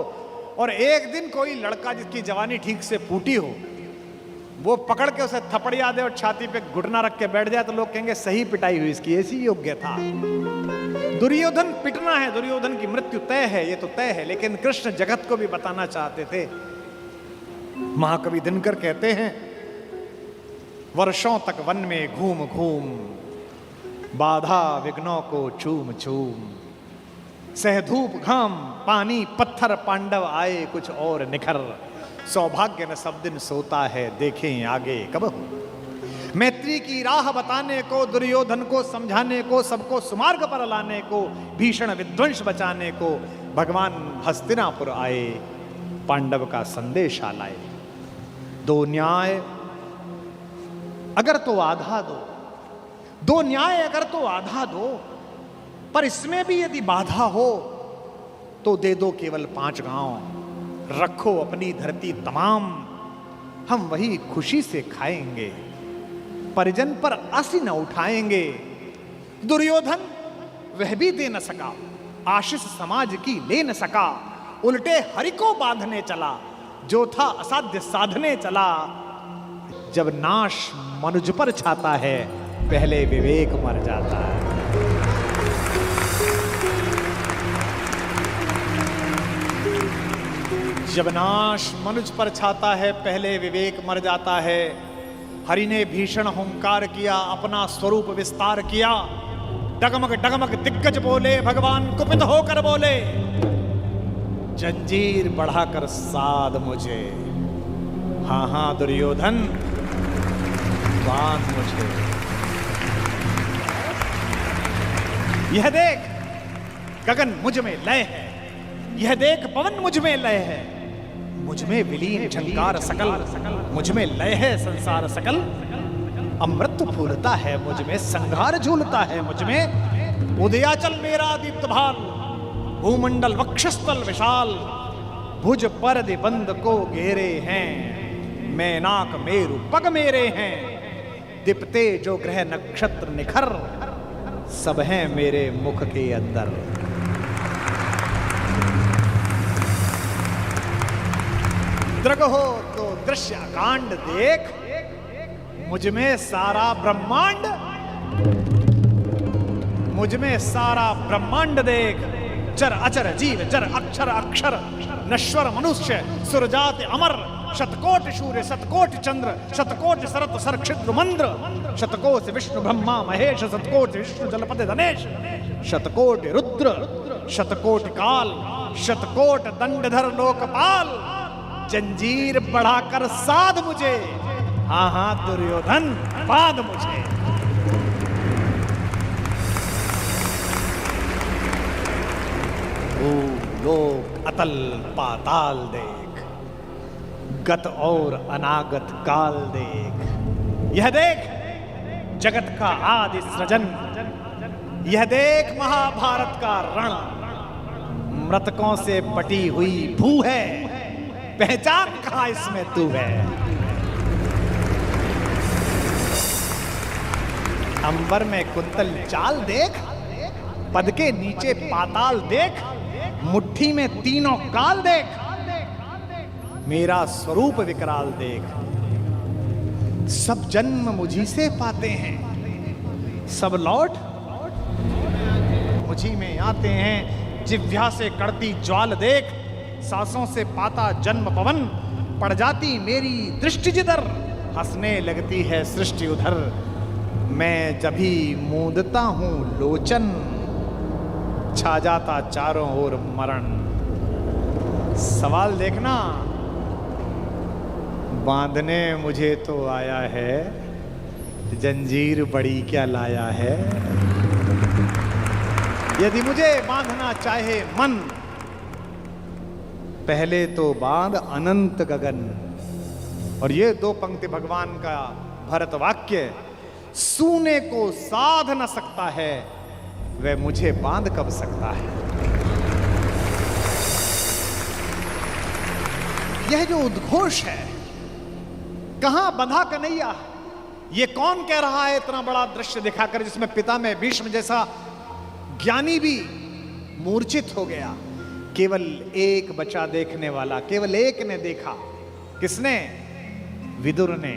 और एक दिन कोई लड़का जिसकी जवानी ठीक से फूटी हो वो पकड़ के उसे थपड़िया दे और छाती पे घुटना रख के बैठ जाए तो लोग कहेंगे सही पिटाई हुई इसकी, ऐसी योग्य था। दुर्योधन पिटना है, दुर्योधन की मृत्यु तय है, ये तो तय है। लेकिन कृष्ण जगत को भी बताना चाहते थे। महाकवि दिनकर कहते हैं, वर्षों तक वन में घूम घूम, बाधा विघ्नों को चूम चूम, सह धूप घाम पानी पत्थर, पांडव आए कुछ और निखर, सौभाग्य न सब दिन सोता है, देखें आगे कब हो। मैत्री की राह बताने को, दुर्योधन को समझाने को, सबको सुमार्ग पर लाने को, भीषण विध्वंस बचाने को भगवान हस्तिनापुर आए, पांडव का संदेशा लाए। 2 न्याय अगर तो आधा दो, 2 न्याय अगर तो आधा दो, पर इसमें भी यदि बाधा हो तो दे दो केवल 5 गांव, रखो अपनी धरती तमाम, हम वही खुशी से खाएंगे, परिजन पर आसी न उठाएंगे। दुर्योधन वह भी दे न सका, आशीष समाज की ले न सका, उल्टे हरि को बांधने चला, जो था असाध्य साधने चला। जब नाश मनुज पर छाता है, पहले विवेक मर जाता है। जब नाश मनुज पर छाता है, पहले विवेक मर जाता है। हरि ने भीषण हुंकार किया, अपना स्वरूप विस्तार किया, डगमग डगमग दिग्गज बोले, भगवान कुपित होकर बोले, जंजीर बढ़ाकर साध मुझे, हाँ हाँ दुर्योधन बांध मुझे। यह देख गगन मुझ में लय है, यह देख पवन मुझ में लय है, मुझ में विलीन झंकार सकल, मुझ में लय है संसार सकल। अमृत फूलता है मुझ में, संघार झूलता है मुझ में, उदयाचल मेरा दीप्त भाल, भूमंडल वक्षस्थल विशाल, भुज पर बंद को घेरे हैं, मैनाक मेरु पग मेरे हैं, दीप्ते जो ग्रह नक्षत्र निखर, सब हैं मेरे मुख के अंदर। दृग हो तो दृश्य कांड देख, मुझ में सारा ब्रह्मांड, मुझ में सारा ब्रह्मांड देख। चर अचर जीव जर अक्षर अक्षर, नश्वर मनुष्य सुरजात अमर, शतकोट सूर्य शतकोट चंद्र, शतकोट सरत सरक्षिद्र मंद्र, शतकोट विष्णु ब्रह्मा महेश, शतकोट विष्णु जलपति धनेश, शतकोट रुद्र शतकोट काल, शतकोट दंडधर लोकपाल, जंजीर बढ़ाकर साध मुझे, हाँ हाँ दुर्योधन बांध मुझे। ओ लोक अतल पाताल देख, गत और अनागत काल देख। यह देख जगत का आदि सृजन, यह देख महाभारत का रण, मृतकों से पटी हुई भू है, पहचान कहां इसमें तू है। अंबर में कुंतल चाल देख, पद के नीचे पाताल देख, मुट्ठी में तीनों काल देख, मेरा स्वरूप विकराल देख। सब जन्म मुझी से पाते हैं, सब लौट मुझी में आते हैं। जिह्वा से कड़ती ज्वाल देख, सांसों से पाता जन्म पवन, पड़ जाती मेरी दृष्टि जिधर, हंसने लगती है सृष्टि उधर। मैं जभी मूंदता हूं लोचन, छा जाता चारों ओर मरण। सवाल देखना, बांधने मुझे तो आया है, जंजीर बड़ी क्या लाया है। यदि मुझे बांधना चाहे मन, पहले तो बांध अनंत गगन। और ये 2 पंक्ति भगवान का भरत वाक्य, सूने को साध न सकता है, वह मुझे बांध कब सकता है। यह जो उद्घोष है, कहां बंधा कन्हैया, ये कौन कह रहा है इतना बड़ा दृश्य दिखाकर, जिसमें पिता में भीष्म जैसा ज्ञानी भी मूर्छित हो गया। केवल एक बचा देखने वाला, केवल एक ने देखा। किसने? विदुर ने।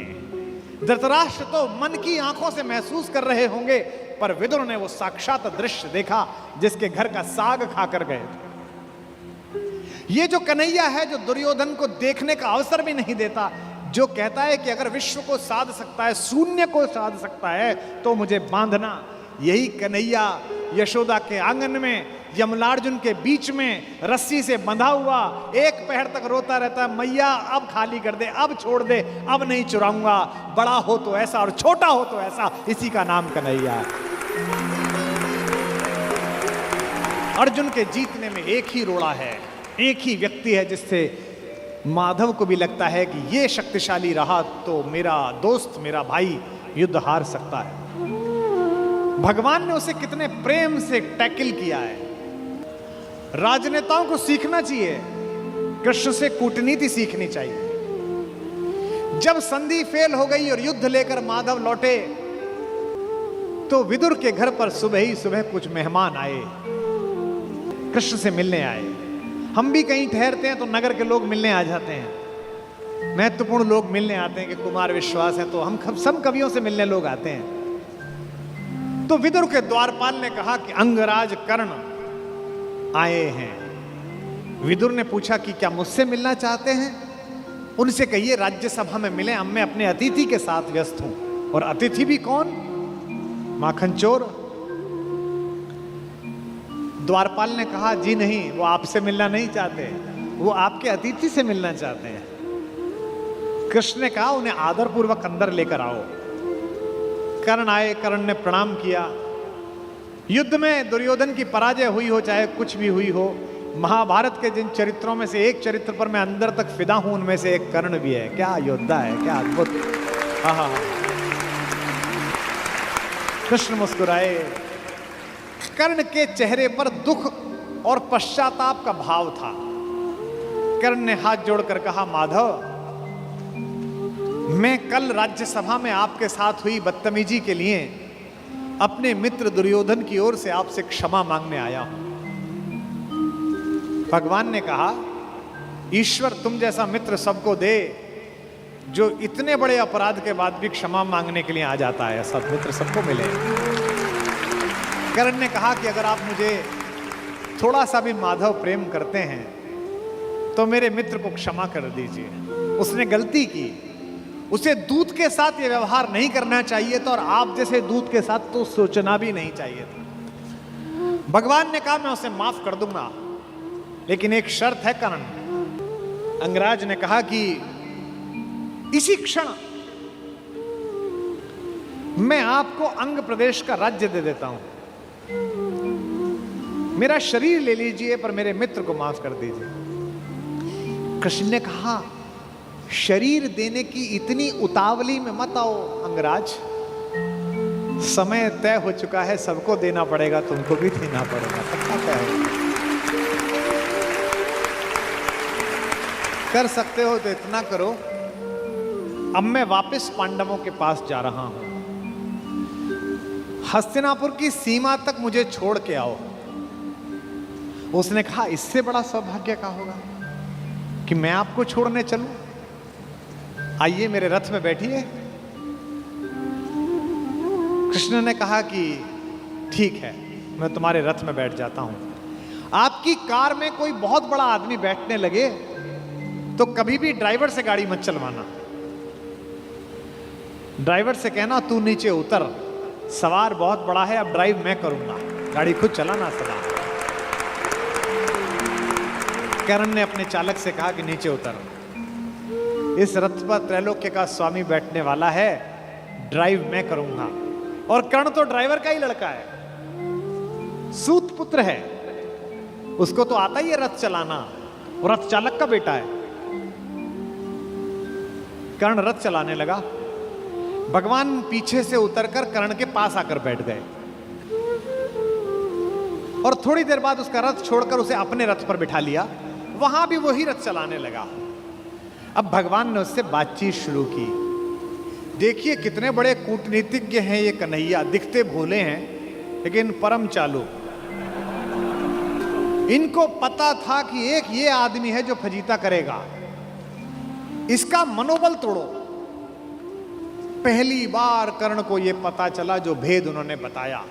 धृतराष्ट्र तो मन की आंखों से महसूस कर रहे होंगे, पर विदुर ने वो साक्षात दृश्य देखा जिसके घर का साग खाकर गए थे। ये जो कन्हैया है, जो दुर्योधन को देखने का अवसर भी नहीं देता, जो कहता है कि अगर विश्व को साध सकता है, शून्य को साध सकता है, तो मुझे बांधना। यही कन्हैया यशोदा के आंगन में यमलार्जुन के बीच में रस्सी से बंधा हुआ एक पहर तक रोता रहता, मैया अब खाली कर दे, अब छोड़ दे, अब नहीं चुराऊंगा, बड़ा हो तो ऐसा और छोटा हो तो ऐसा। इसी का नाम कन्हैया है। अर्जुन के जीतने में एक ही रोड़ा है, एक ही व्यक्ति है जिससे माधव को भी लगता है कि ये शक्तिशाली रहा तो मेरा दोस्त, मेरा भाई युद्ध हार सकता है। भगवान ने उसे कितने प्रेम से टैकल किया है। राजनेताओं को सीखना चाहिए, कृष्ण से कूटनीति सीखनी चाहिए। जब संधि फेल हो गई और युद्ध लेकर माधव लौटे, तो विदुर के घर पर सुबह ही सुबह कुछ मेहमान आए, कृष्ण से मिलने आए। हम भी कहीं ठहरते हैं तो नगर के लोग मिलने आ जाते हैं, महत्वपूर्ण लोग मिलने आते हैं कि कुमार विश्वास है, तो हम सब कवियों से मिलने लोग आते हैं। तो विदुर के द्वारपाल ने कहा कि अंगराज कर्ण आए हैं। विदुर ने पूछा कि क्या मुझसे मिलना चाहते हैं? उनसे कहिए राज्यसभा में मिले, अब मैं अपने अतिथि के साथ व्यस्त हूं। और अतिथि भी कौन? माखन चोर। द्वारपाल ने कहा जी नहीं, वो आपसे मिलना नहीं चाहते, वो आपके अतिथि से मिलना चाहते हैं। कृष्ण ने कहा उन्हें आदरपूर्वक अंदर लेकर आओ। कर्ण आए, कर्ण ने प्रणाम किया। युद्ध में दुर्योधन की पराजय हुई हो, चाहे कुछ भी हुई हो, महाभारत के जिन चरित्रों में से एक चरित्र पर मैं अंदर तक फिदा हूं, उनमें से एक कर्ण भी है। क्या योद्धा है, क्या अद्भुत। हाँ। कृष्ण मुस्कुराए। कर्ण के चेहरे पर दुख और पश्चाताप का भाव था। कर्ण ने हाथ जोड़कर कहा, माधव, मैं कल राज्यसभा में आपके साथ हुई बदतमीजी के लिए अपने मित्र दुर्योधन की ओर से आपसे क्षमा मांगने आया हूं। भगवान ने कहा, ईश्वर तुम जैसा मित्र सबको दे, जो इतने बड़े अपराध के बाद भी क्षमा मांगने के लिए आ जाता है। ऐसा मित्र सबको मिले। कर्ण ने कहा कि अगर आप मुझे थोड़ा सा भी माधव प्रेम करते हैं तो मेरे मित्र को क्षमा कर दीजिए। उसने गलती की, उसे दूत के साथ ये व्यवहार नहीं करना चाहिए था, और आप जैसे दूत के साथ तो सोचना भी नहीं चाहिए था। भगवान ने कहा मैं उसे माफ कर दूंगा, लेकिन एक शर्त है कर्ण। अंगराज ने कहा कि इसी क्षण मैं आपको अंग प्रदेश का राज्य दे देता हूं, मेरा शरीर ले लीजिए, पर मेरे मित्र को माफ कर दीजिए। कृष्ण ने कहा, शरीर देने की इतनी उतावली में मत आओ अंगराज, समय तय हो चुका है, सबको देना पड़ेगा, तुमको भी देना पड़ेगा। पक्का तय है। कर सकते हो तो इतना करो, अब मैं वापस पांडवों के पास जा रहा हूं, हस्तिनापुर की सीमा तक मुझे छोड़ के आओ। उसने कहा, इससे बड़ा सौभाग्य का होगा कि मैं आपको छोड़ने चलूं? आइए मेरे रथ में बैठिए। कृष्ण ने कहा कि ठीक है, मैं तुम्हारे रथ में बैठ जाता हूं। आपकी कार में कोई बहुत बड़ा आदमी बैठने लगे तो कभी भी ड्राइवर से गाड़ी मत चलवाना। ड्राइवर से कहना, तू नीचे उतर, सवार बहुत बड़ा है, अब ड्राइव मैं करूंगा, गाड़ी खुद चलाना सदा। कर्ण ने अपने चालक से कहा कि नीचे उतर, इस रथ पर त्रैलोक्य का स्वामी बैठने वाला है, ड्राइव मैं करूंगा। और कर्ण तो ड्राइवर का ही लड़का है, सूत पुत्र है, उसको तो आता ही है रथ चलाना, वो रथ चालक का बेटा है। कर्ण रथ चलाने लगा। भगवान पीछे से उतरकर कर्ण के पास आकर बैठ गए। और थोड़ी देर बाद उसका रथ छोड़कर उसे अपने रथ पर बिठा लिया। वहां भी वही रथ चलाने लगा। अब भगवान ने उससे बातचीत शुरू की। देखिए कितने बड़े कूटनीतिज्ञ हैं ये कन्हैया, दिखते भोले हैं लेकिन परम चालू। इनको पता था कि एक ये आदमी है जो फजीता करेगा, इसका मनोबल तोड़ो। पहली बार कर्ण को यह पता चला जो भेद उन्होंने बताया।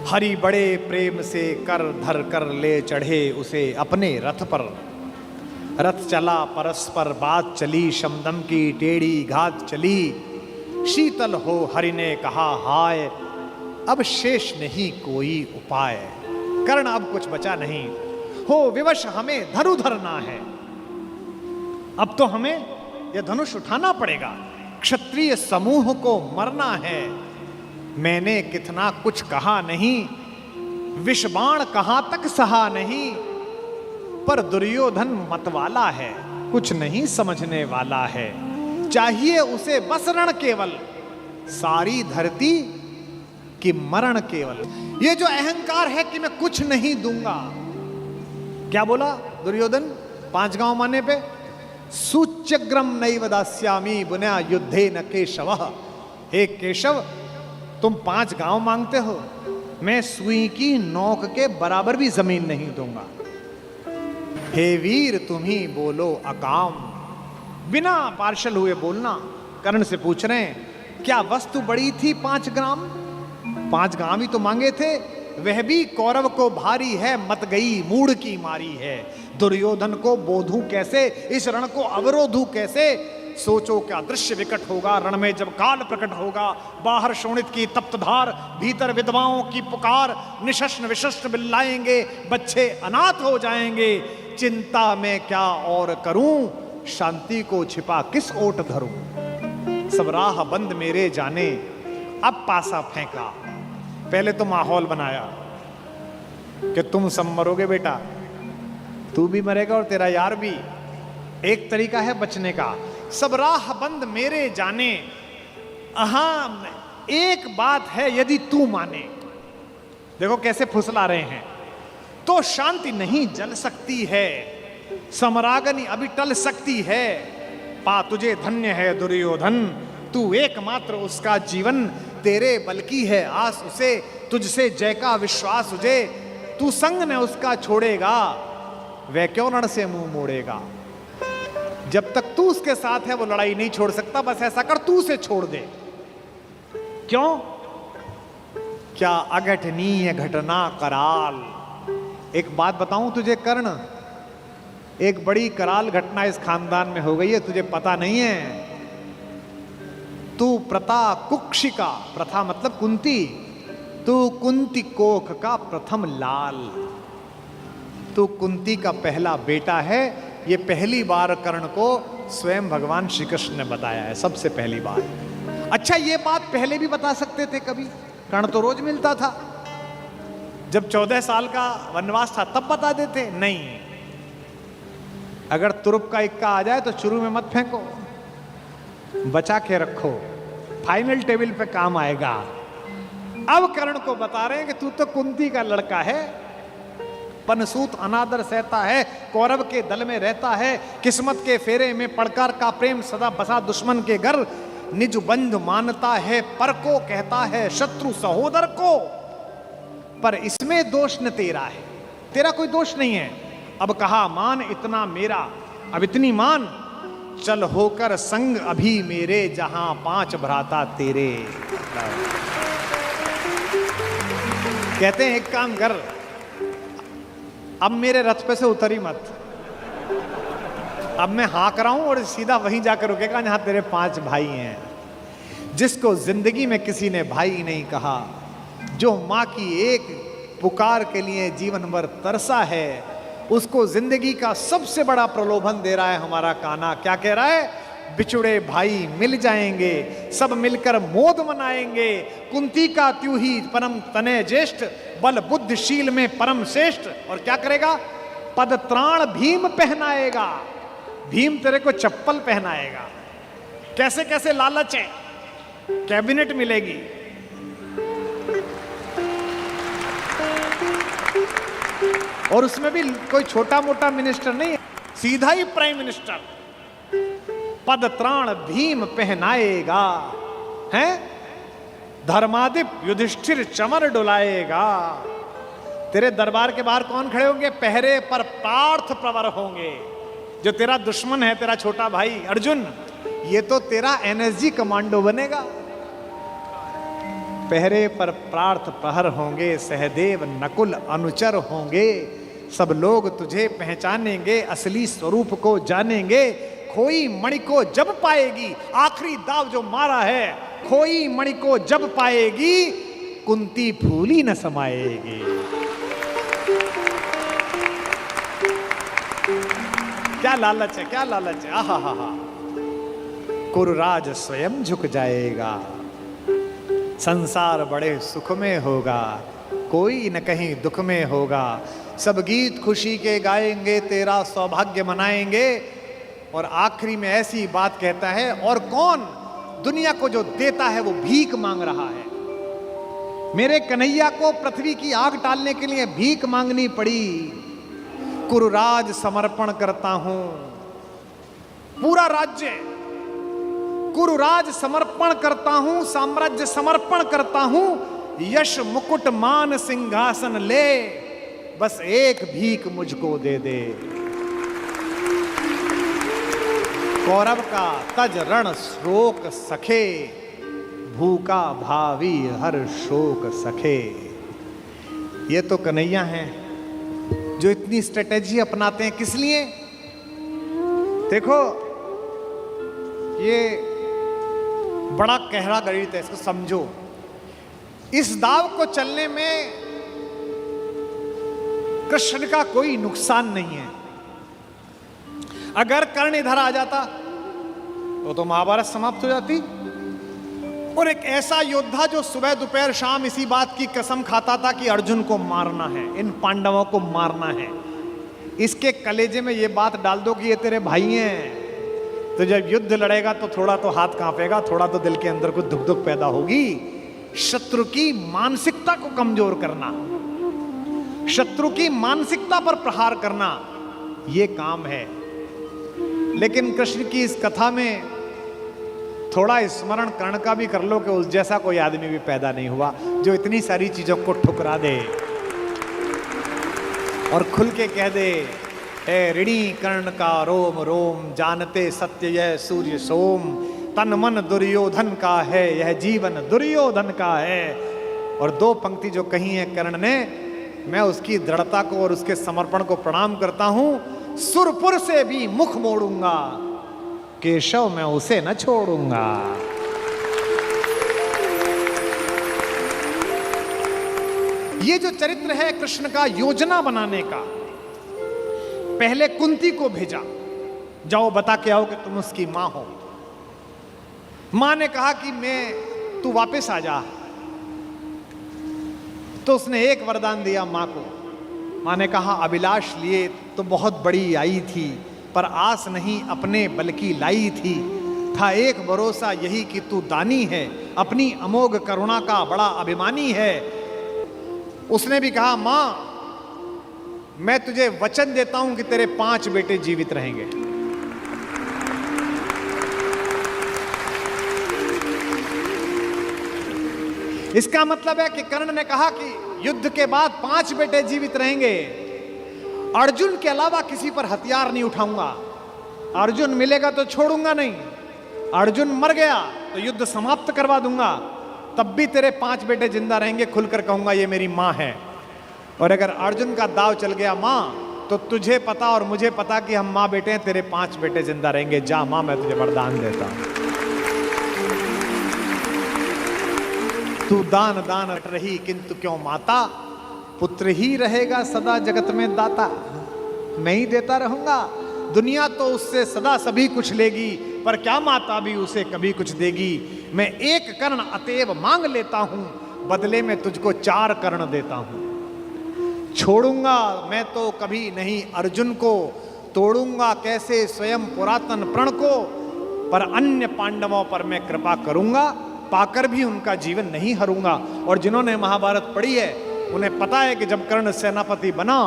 हरि बड़े प्रेम से कर धर कर ले चढ़े उसे अपने रथ पर। रथ चला परस्पर बात चली, शमदम की टेढ़ी घात चली। शीतल हो हरि ने कहा हाय, अब शेष नहीं कोई उपाय। कर्ण अब कुछ बचा नहीं, हो विवश हमें धनु धरना है। अब तो हमें यह धनुष उठाना पड़ेगा, क्षत्रिय समूह को मरना है। मैंने कितना कुछ कहा नहीं, विषबाण कहां तक सहा नहीं। पर दुर्योधन मतवाला है, कुछ नहीं समझने वाला है। चाहिए उसे बस रण केवल, सारी धरती की मरण केवल। ये जो अहंकार है कि मैं कुछ नहीं दूंगा, क्या बोला दुर्योधन 5 गांव माने पे? सूच्यग्रम नैव दास्यामि बुना युद्धे न केशवः। हे केशव, तुम 5 गांव मांगते हो, मैं सुई की नोक के बराबर भी जमीन नहीं दूंगा। हे वीर तुम ही बोलो अकाम। बिना पार्शल हुए बोलना। कर्ण से पूछ रहे हैं क्या वस्तु बड़ी थी 5 ग्राम? 5 गांव ही तो मांगे थे, वह भी कौरव को भारी है, मत गई मूढ़ की मारी है। दुर्योधन को बोधूं कैसे, इस रण को अवरोधूं कैसे? सोचो क्या दृश्य विकट होगा रण में जब काल प्रकट होगा। बाहर शोणित की तप्त धार, भीतर विधवाओं की पुकार। निशस्त्र विशस्त्र बिल्लाएंगे, बच्चे अनाथ हो जाएंगे। चिंता में क्या और करूं, शांति को छिपा किस ओट धरूं। सब राह बंद मेरे जाने, अब पासा फेंका। पहले तो माहौल बनाया कि तुम सब मरोगे बेटा, तू भी मरेगा और तेरा यार भी। एक तरीका है बचने का, सब राह बंद मेरे जाने। हाँ एक बात है, यदि तू माने, देखो कैसे फुसला रहे हैं, तो शांति नहीं जल सकती है, समरागनी अभी टल सकती है। पा तुझे धन्य है दुर्योधन, तू एकमात्र उसका जीवन, तेरे बल की है आस उसे, तुझसे जय का विश्वास उजे। तू संग न उसका छोड़ेगा, वह क्यों रण से मुंह मोड़ेगा। जब तक तू उसके साथ है वो लड़ाई नहीं छोड़ सकता। बस ऐसा कर, तू उसे छोड़ दे। क्यों? क्या अघटनीय घटना कराल। एक बात बताऊं तुझे कर्ण, एक बड़ी कराल घटना इस खानदान में हो गई है, तुझे पता नहीं है। तू प्रता कुक्षिका, प्रथा मतलब कुंती, तू कुंती कोख का प्रथम लाल। तू कुंती का पहला बेटा है। ये पहली बार कर्ण को स्वयं भगवान श्री कृष्ण ने बताया है, सबसे पहली बार। अच्छा ये बात पहले भी बता सकते थे कभी, कर्ण तो रोज मिलता था। जब 14 साल का वनवास था तब बता देते, नहीं। अगर तुरुप का इक्का आ जाए तो शुरू में मत फेंको, बचा के रखो, फाइनल टेबल पे काम आएगा। अब कर्ण को बता रहे हैं कि तू तो कुंती का लड़का है, पनसूत अनादर सहता है, कौरव के दल में रहता है, किस्मत के फेरे में पड़कर का प्रेम सदा बसा दुश्मन के घर, निज बंधु मानता है पर को कहता है शत्रु सहोदर को। पर इसमें दोष न तेरा है, तेरा कोई दोष नहीं है। अब कहा मान इतना मेरा, अब इतनी मान, चल होकर संग अभी मेरे, जहां 5 भ्राता तेरे। कहते हैं एक काम कर, अब मेरे रथ पे से उतरी मत, अब मैं हाँक रहा हूं और सीधा वहीं जाकर रुकेगा जहां तेरे 5 भाई हैं। जिसको जिंदगी में किसी ने भाई नहीं कहा, जो मां की एक पुकार के लिए जीवन भर तरसा है, उसको जिंदगी का सबसे बड़ा प्रलोभन दे रहा है हमारा कान्हा। क्या कह रहा है? बिछुड़े भाई मिल जाएंगे, सब मिलकर मोद मनाएंगे। कुंती का त्यों ही परम तनय ज्येष्ठ, बल बुद्धिशील में परम श्रेष्ठ। और क्या करेगा? पद त्राण भीम पहनाएगा, भीम तेरे को चप्पल पहनाएगा। कैसे कैसे लालच है, कैबिनेट मिलेगी। और उसमें भी कोई छोटा मोटा मिनिस्टर नहीं, सीधा ही प्राइम मिनिस्टर। पद त्राण भीम पहनाएगा, हैं? धर्मादिप युधिष्ठिर चमर डुलाएगा। तेरे दरबार के बाहर कौन खड़े होंगे? पहरे पर पार्थ प्रवर होंगे। जो तेरा दुश्मन है, तेरा छोटा भाई अर्जुन, ये तो तेरा एनएसजी कमांडो बनेगा। पहरे पर पार्थ प्रहर होंगे, सहदेव नकुल अनुचर होंगे। सब लोग तुझे पहचानेंगे, असली स्वरूप को जानेंगे। खोई मणि को जब पाएगी, आखिरी दाव जो मारा है, खोई मणि को जब पाएगी, कुंती फूली न समाएगी। क्या लालच है, क्या लालच है। आहा हा हा। कुरुराज स्वयं झुक जाएगा, संसार बड़े सुख में होगा, कोई न कहीं दुख में होगा। सब गीत खुशी के गाएंगे, तेरा सौभाग्य मनाएंगे। और आखिरी में ऐसी बात कहता है, और कौन दुनिया को जो देता है वो भीख मांग रहा है। मेरे कन्हैया को पृथ्वी की आग टालने के लिए भीख मांगनी पड़ी। कुरुराज समर्पण करता हूं, पूरा राज्य कुरुराज समर्पण करता हूं, साम्राज्य समर्पण करता हूं। यश मुकुट मान सिंहासन ले, बस एक भीख मुझको दे दे। कौरव का तज रण शोक सखे, भूखा भावी हर शोक सखे। ये तो कन्हैया हैं जो इतनी स्ट्रेटेजी अपनाते हैं। किस लिए? देखो, ये बड़ा गहरा गणित है, इसको समझो। इस दाव को चलने में कृष्ण का कोई नुकसान नहीं है। अगर कर्ण इधर आ जाता तो महाभारत समाप्त हो जाती। और एक ऐसा योद्धा जो सुबह दोपहर शाम इसी बात की कसम खाता था कि अर्जुन को मारना है, इन पांडवों को मारना है, इसके कलेजे में ये बात डाल दो कि ये तेरे भाई हैं, तो जब युद्ध लड़ेगा तो थोड़ा तो हाथ कांपेगा, थोड़ा तो दिल के अंदर कुछ धुक धुक पैदा होगी। शत्रु की मानसिकता को कमजोर करना, शत्रु की मानसिकता पर प्रहार करना, ये काम है। लेकिन कृष्ण की इस कथा में थोड़ा स्मरण कर्ण का भी कर लो कि उस जैसा कोई आदमी भी पैदा नहीं हुआ जो इतनी सारी चीजों को ठुकरा दे और खुल के कह दे, ए ऋणी कर्ण का रोम रोम, जानते सत्य यह सूर्य सोम। तन मन दुर्योधन का है, यह जीवन दुर्योधन का है। और दो पंक्ति जो कही है कर्ण ने, मैं उसकी दृढ़ता को और उसके समर्पण को प्रणाम करता हूं। सुरपुर से भी मुख मोड़ूंगा, केशव मैं उसे न छोड़ूंगा। ये जो चरित्र है कृष्ण का योजना बनाने का, पहले कुंती को भेजा, जाओ बता के आओ कि तुम उसकी मां हो। मां ने कहा कि तू वापस आ जा, तो उसने एक वरदान दिया मां को। मां ने कहा, अभिलाष लिए तो बहुत बड़ी आई थी, पर आस नहीं अपने बल्कि लाई थी। था एक भरोसा यही कि तू दानी है, अपनी अमोघ करुणा का बड़ा अभिमानी है। उसने भी कहा, मां मैं तुझे वचन देता हूं कि तेरे 5 बेटे जीवित रहेंगे। इसका मतलब है कि कर्ण ने कहा कि युद्ध के बाद 5 बेटे जीवित रहेंगे। अर्जुन के अलावा किसी पर हथियार नहीं उठाऊंगा। अर्जुन मिलेगा तो छोड़ूंगा नहीं। अर्जुन मर गया तो युद्ध समाप्त करवा दूंगा, तब भी तेरे 5 बेटे जिंदा रहेंगे। खुलकर कहूंगा ये मेरी मां है। और अगर अर्जुन का दाव चल गया मां, तो तुझे पता और मुझे पता कि हम मां बेटे हैं, तेरे 5 बेटे जिंदा रहेंगे। जा मां, मैं तुझे वरदान देता हूं। तू दान दान रही किंतु क्यों माता, पुत्र ही रहेगा सदा जगत में दाता। मैं ही देता रहूंगा। दुनिया तो उससे सदा सभी कुछ लेगी, पर क्या माता भी उसे कभी कुछ देगी। मैं एक कर्ण अतएव मांग लेता हूं, बदले में तुझको 4 कर्ण देता हूं। छोड़ूंगा मैं तो कभी नहीं अर्जुन को, तोड़ूंगा कैसे स्वयं पुरातन प्रण को। पर अन्य पांडवों पर मैं कृपा करूंगा, पाकर भी उनका जीवन नहीं हरूंगा। और जिन्होंने महाभारत पढ़ी है उन्हें पता है कि जब कर्ण सेनापति बना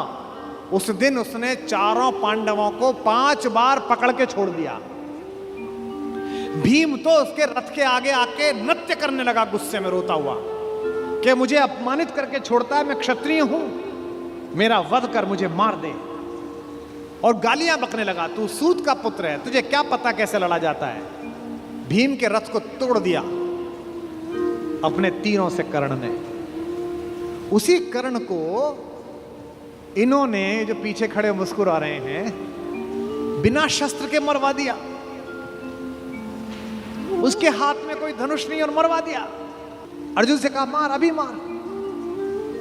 उस दिन उसने चारों पांडवों को 5 बार पकड़ के छोड़ दिया। भीम तो उसके रथ के आगे आके नृत्य करने लगा, गुस्से में रोता हुआ कि मुझे अपमानित करके छोड़ता है, मैं क्षत्रिय हूं, मेरा वध कर, मुझे मार दे। और गालियां बकने लगा, तू सूत का पुत्र है, तुझे क्या पता कैसे लड़ा जाता है। भीम के रथ को तोड़ दिया अपने तीरों से कर्ण ने। उसी कर्ण को इन्होंने, जो पीछे खड़े मुस्कुरा रहे हैं, बिना शस्त्र के मरवा दिया। उसके हाथ में कोई धनुष नहीं और मरवा दिया। अर्जुन से कहा मार, अभी मार।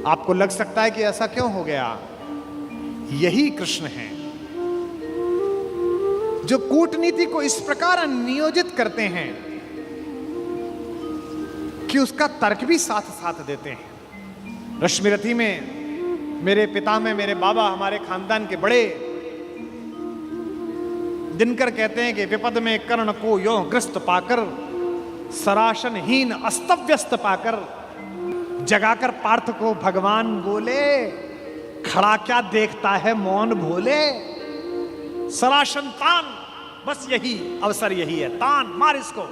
आपको लग सकता है कि ऐसा क्यों हो गया? यही कृष्ण हैं जो कूटनीति को इस प्रकार नियोजित करते हैं कि उसका तर्क भी साथ साथ देते हैं। रश्मिरथी में मेरे पिता में, मेरे बाबा, हमारे खानदान के बड़े दिनकर कहते हैं कि विपद में कर्ण को यो ग्रस्त पाकर, सराशनहीन अस्तव्यस्त पाकर, जगाकर पार्थ को भगवान बोले, खड़ा क्या देखता है मौन भोले। सराशन तान, बस यही अवसर, यही है, तान मार इसको,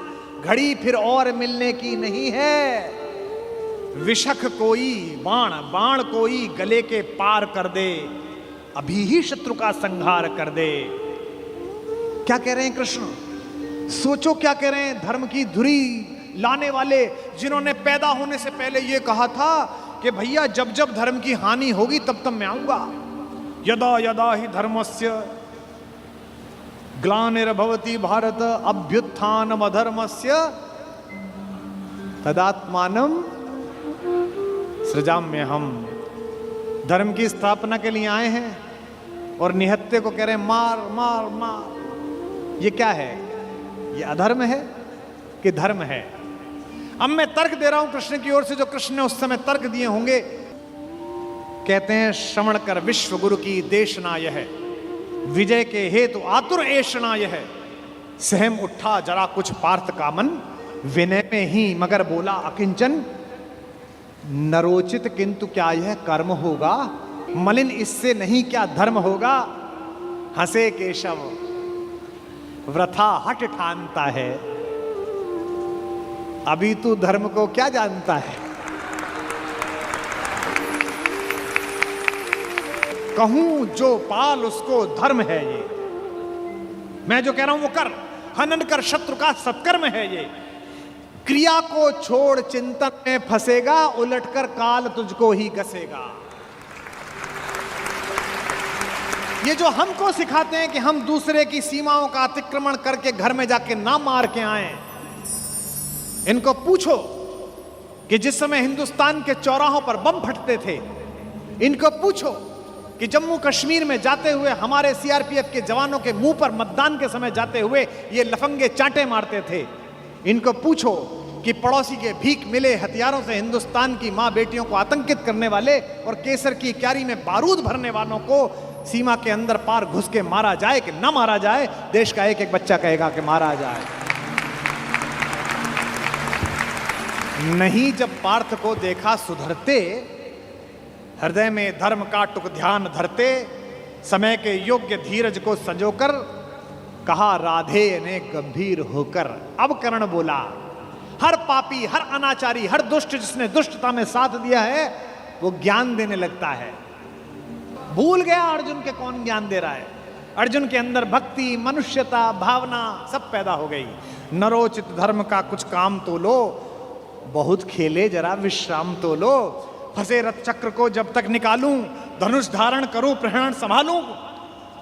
घड़ी फिर और मिलने की नहीं है। विषख कोई बाण, बाण कोई गले के पार कर दे, अभी ही शत्रु का संहार कर दे। क्या कह रहे हैं कृष्ण? सोचो क्या कह रहे हैं। धर्म की धुरी लाने वाले, जिन्होंने पैदा होने से पहले यह कहा था कि भैया जब जब धर्म की हानि होगी तब तब मैं आऊंगा। यदा यदा ही धर्मस्य ग्लानिर्भवति भारत अभ्युत्थानम अधर्मस्य तदात्मानम सृजाम्य। हम धर्म की स्थापना के लिए आए हैं और निहत्ते को कह रहे हैं मार मार मार। ये क्या है? ये अधर्म है कि धर्म है? अब मैं तर्क दे रहा हूं कृष्ण की ओर से, जो कृष्ण ने उस समय तर्क दिए होंगे। कहते हैं श्रवण कर विश्व गुरु की देशना यह, विजय के हेतु आतुर ऐषणा यह। सहम उठा जरा कुछ पार्थ का मन, विनय में ही मगर बोला अकिंचन। नरोचित किंतु क्या यह कर्म होगा, मलिन इससे नहीं क्या धर्म होगा। हंसे केशव वृथा हट ठानता है, अभी तू धर्म को क्या जानता है। कहूं जो पाल उसको धर्म है ये, मैं जो कह रहा हूं वो कर। हनन कर शत्रु का सत्कर्म है ये। क्रिया को छोड़ चिंतन में फंसेगा, उलटकर काल तुझको ही गसेगा। ये जो हमको सिखाते हैं कि हम दूसरे की सीमाओं का अतिक्रमण करके घर में जाके ना मार के आए, इनको पूछो कि जिस समय हिंदुस्तान के चौराहों पर बम फटते थे, इनको पूछो कि जम्मू कश्मीर में जाते हुए हमारे सीआरपीएफ के जवानों के मुंह पर मतदान के समय जाते हुए ये लफंगे चांटे मारते थे। इनको पूछो कि पड़ोसी के भीख मिले हथियारों से हिंदुस्तान की मां बेटियों को आतंकित करने वाले और केसर की क्यारी में बारूद भरने वालों को सीमा के अंदर पार घुस के मारा जाए कि ना मारा जाए। देश का एक एक बच्चा कहेगा कि मारा जाए। नहीं, जब पार्थ को देखा सुधरते, हृदय में धर्म का टुक ध्यान धरते, समय के योग्य धीरज को संजोकर कहा राधे ने गंभीर होकर। अब कर्ण बोला, हर पापी, हर अनाचारी, हर दुष्ट जिसने दुष्टता में साथ दिया है वो ज्ञान देने लगता है। भूल गया अर्जुन के कौन ज्ञान दे रहा है। अर्जुन के अंदर भक्ति, मनुष्यता, भावना सब पैदा हो गई। नरोचित धर्म का कुछ काम तो लो, बहुत खेले जरा विश्राम तो लो। फंसे रथ चक्र को जब तक निकालूं, धनुष धारण करूं, प्रहरण संभालूं।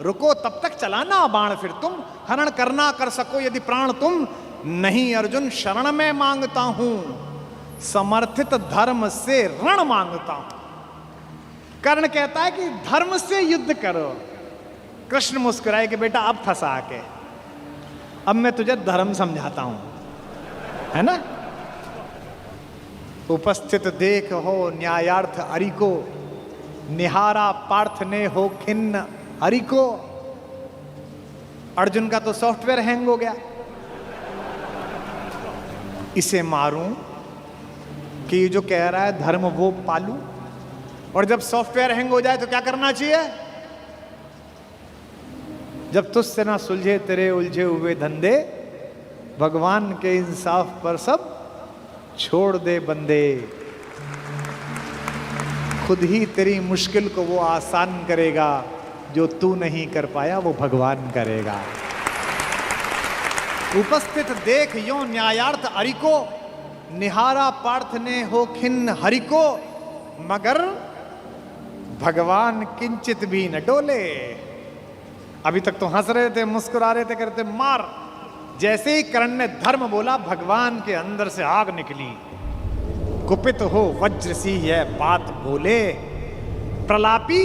रुको तब तक चलाना बाण फिर तुम, हरण करना कर सको यदि प्राण तुम। नहीं अर्जुन शरण में मांगता हूं, समर्थित धर्म से रण मांगता हूं। कर्ण कहता है कि धर्म से युद्ध करो। कृष्ण मुस्कुराए कि बेटा अब फंसा के, अब मैं तुझे धर्म समझाता हूं, है ना। उपस्थित देख हो न्यायार्थ हरि को, निहारा पार्थ ने हो खिन्न हरि को। अर्जुन का तो सॉफ्टवेयर हैंग हो गया। इसे मारूं कि ये जो कह रहा है धर्म वो पालू। और जब सॉफ्टवेयर हैंग हो जाए तो क्या करना चाहिए? जब तुझसे ना सुलझे तेरे उलझे हुए धंधे, भगवान के इंसाफ पर सब छोड़ दे बंदे। खुद ही तेरी मुश्किल को वो आसान करेगा, जो तू नहीं कर पाया वो भगवान करेगा। उपस्थित देख यो न्यायार्थ अरिको, निहारा पार्थ ने हो खिन्न हरिको, मगर भगवान किंचित भी न डोले। अभी तक तो हंस रहे थे, मुस्कुरा रहे थे, करते मार। जैसे ही कर्ण ने धर्म बोला, भगवान के अंदर से आग निकली। कुपित हो वज्र सी यह बात बोले, प्रलापी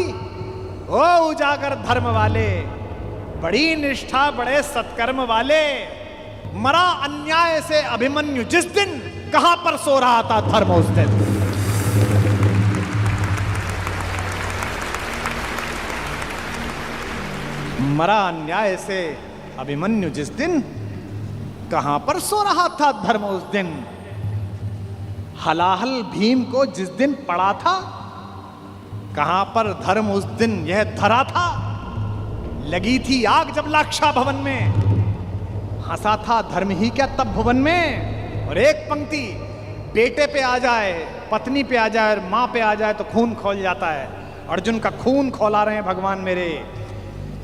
ओ उजागर धर्म वाले, बड़ी निष्ठा बड़े सत्कर्म वाले, मरा अन्याय से अभिमन्यु जिस दिन, कहां पर सो रहा था धर्म उस दिन। मरा अन्याय से अभिमन्यु जिस दिन, कहां पर सो रहा था धर्म उस दिन। हलाहल भीम को जिस दिन पड़ा था, कहां पर धर्म उस दिन यह धरा था। लगी थी आग जब लाक्षा भवन में, हंसा था धर्म ही क्या तब भुवन में। और एक पंक्ति, बेटे पे आ जाए, पत्नी पे आ जाए, मां पे आ जाए तो खून खौल जाता है। अर्जुन का खून खौला रहे हैं भगवान मेरे।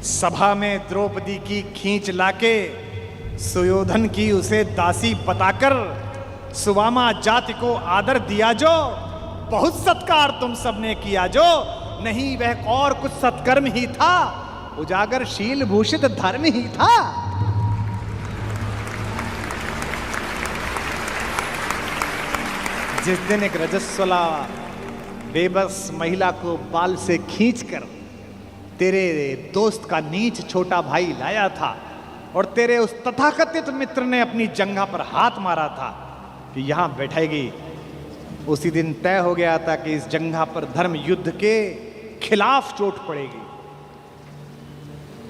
सभा में द्रौपदी की खींच लाके, सुयोधन की उसे दासी बताकर, सुवामा जाति को आदर दिया जो, बहुत सत्कार तुम सबने किया जो, नहीं वह और कुछ सत्कर्म ही था, उजागर शील भूषित धर्म ही था। जिस दिन एक रजस्वला बेबस महिला को बाल से खींचकर तेरे दोस्त का नीच छोटा भाई लाया था, और तेरे उस तथाकथित मित्र ने अपनी जंघा पर हाथ मारा था कि यहां बैठेगी, उसी दिन तय हो गया था कि इस जंघा पर धर्म युद्ध के खिलाफ चोट पड़ेगी।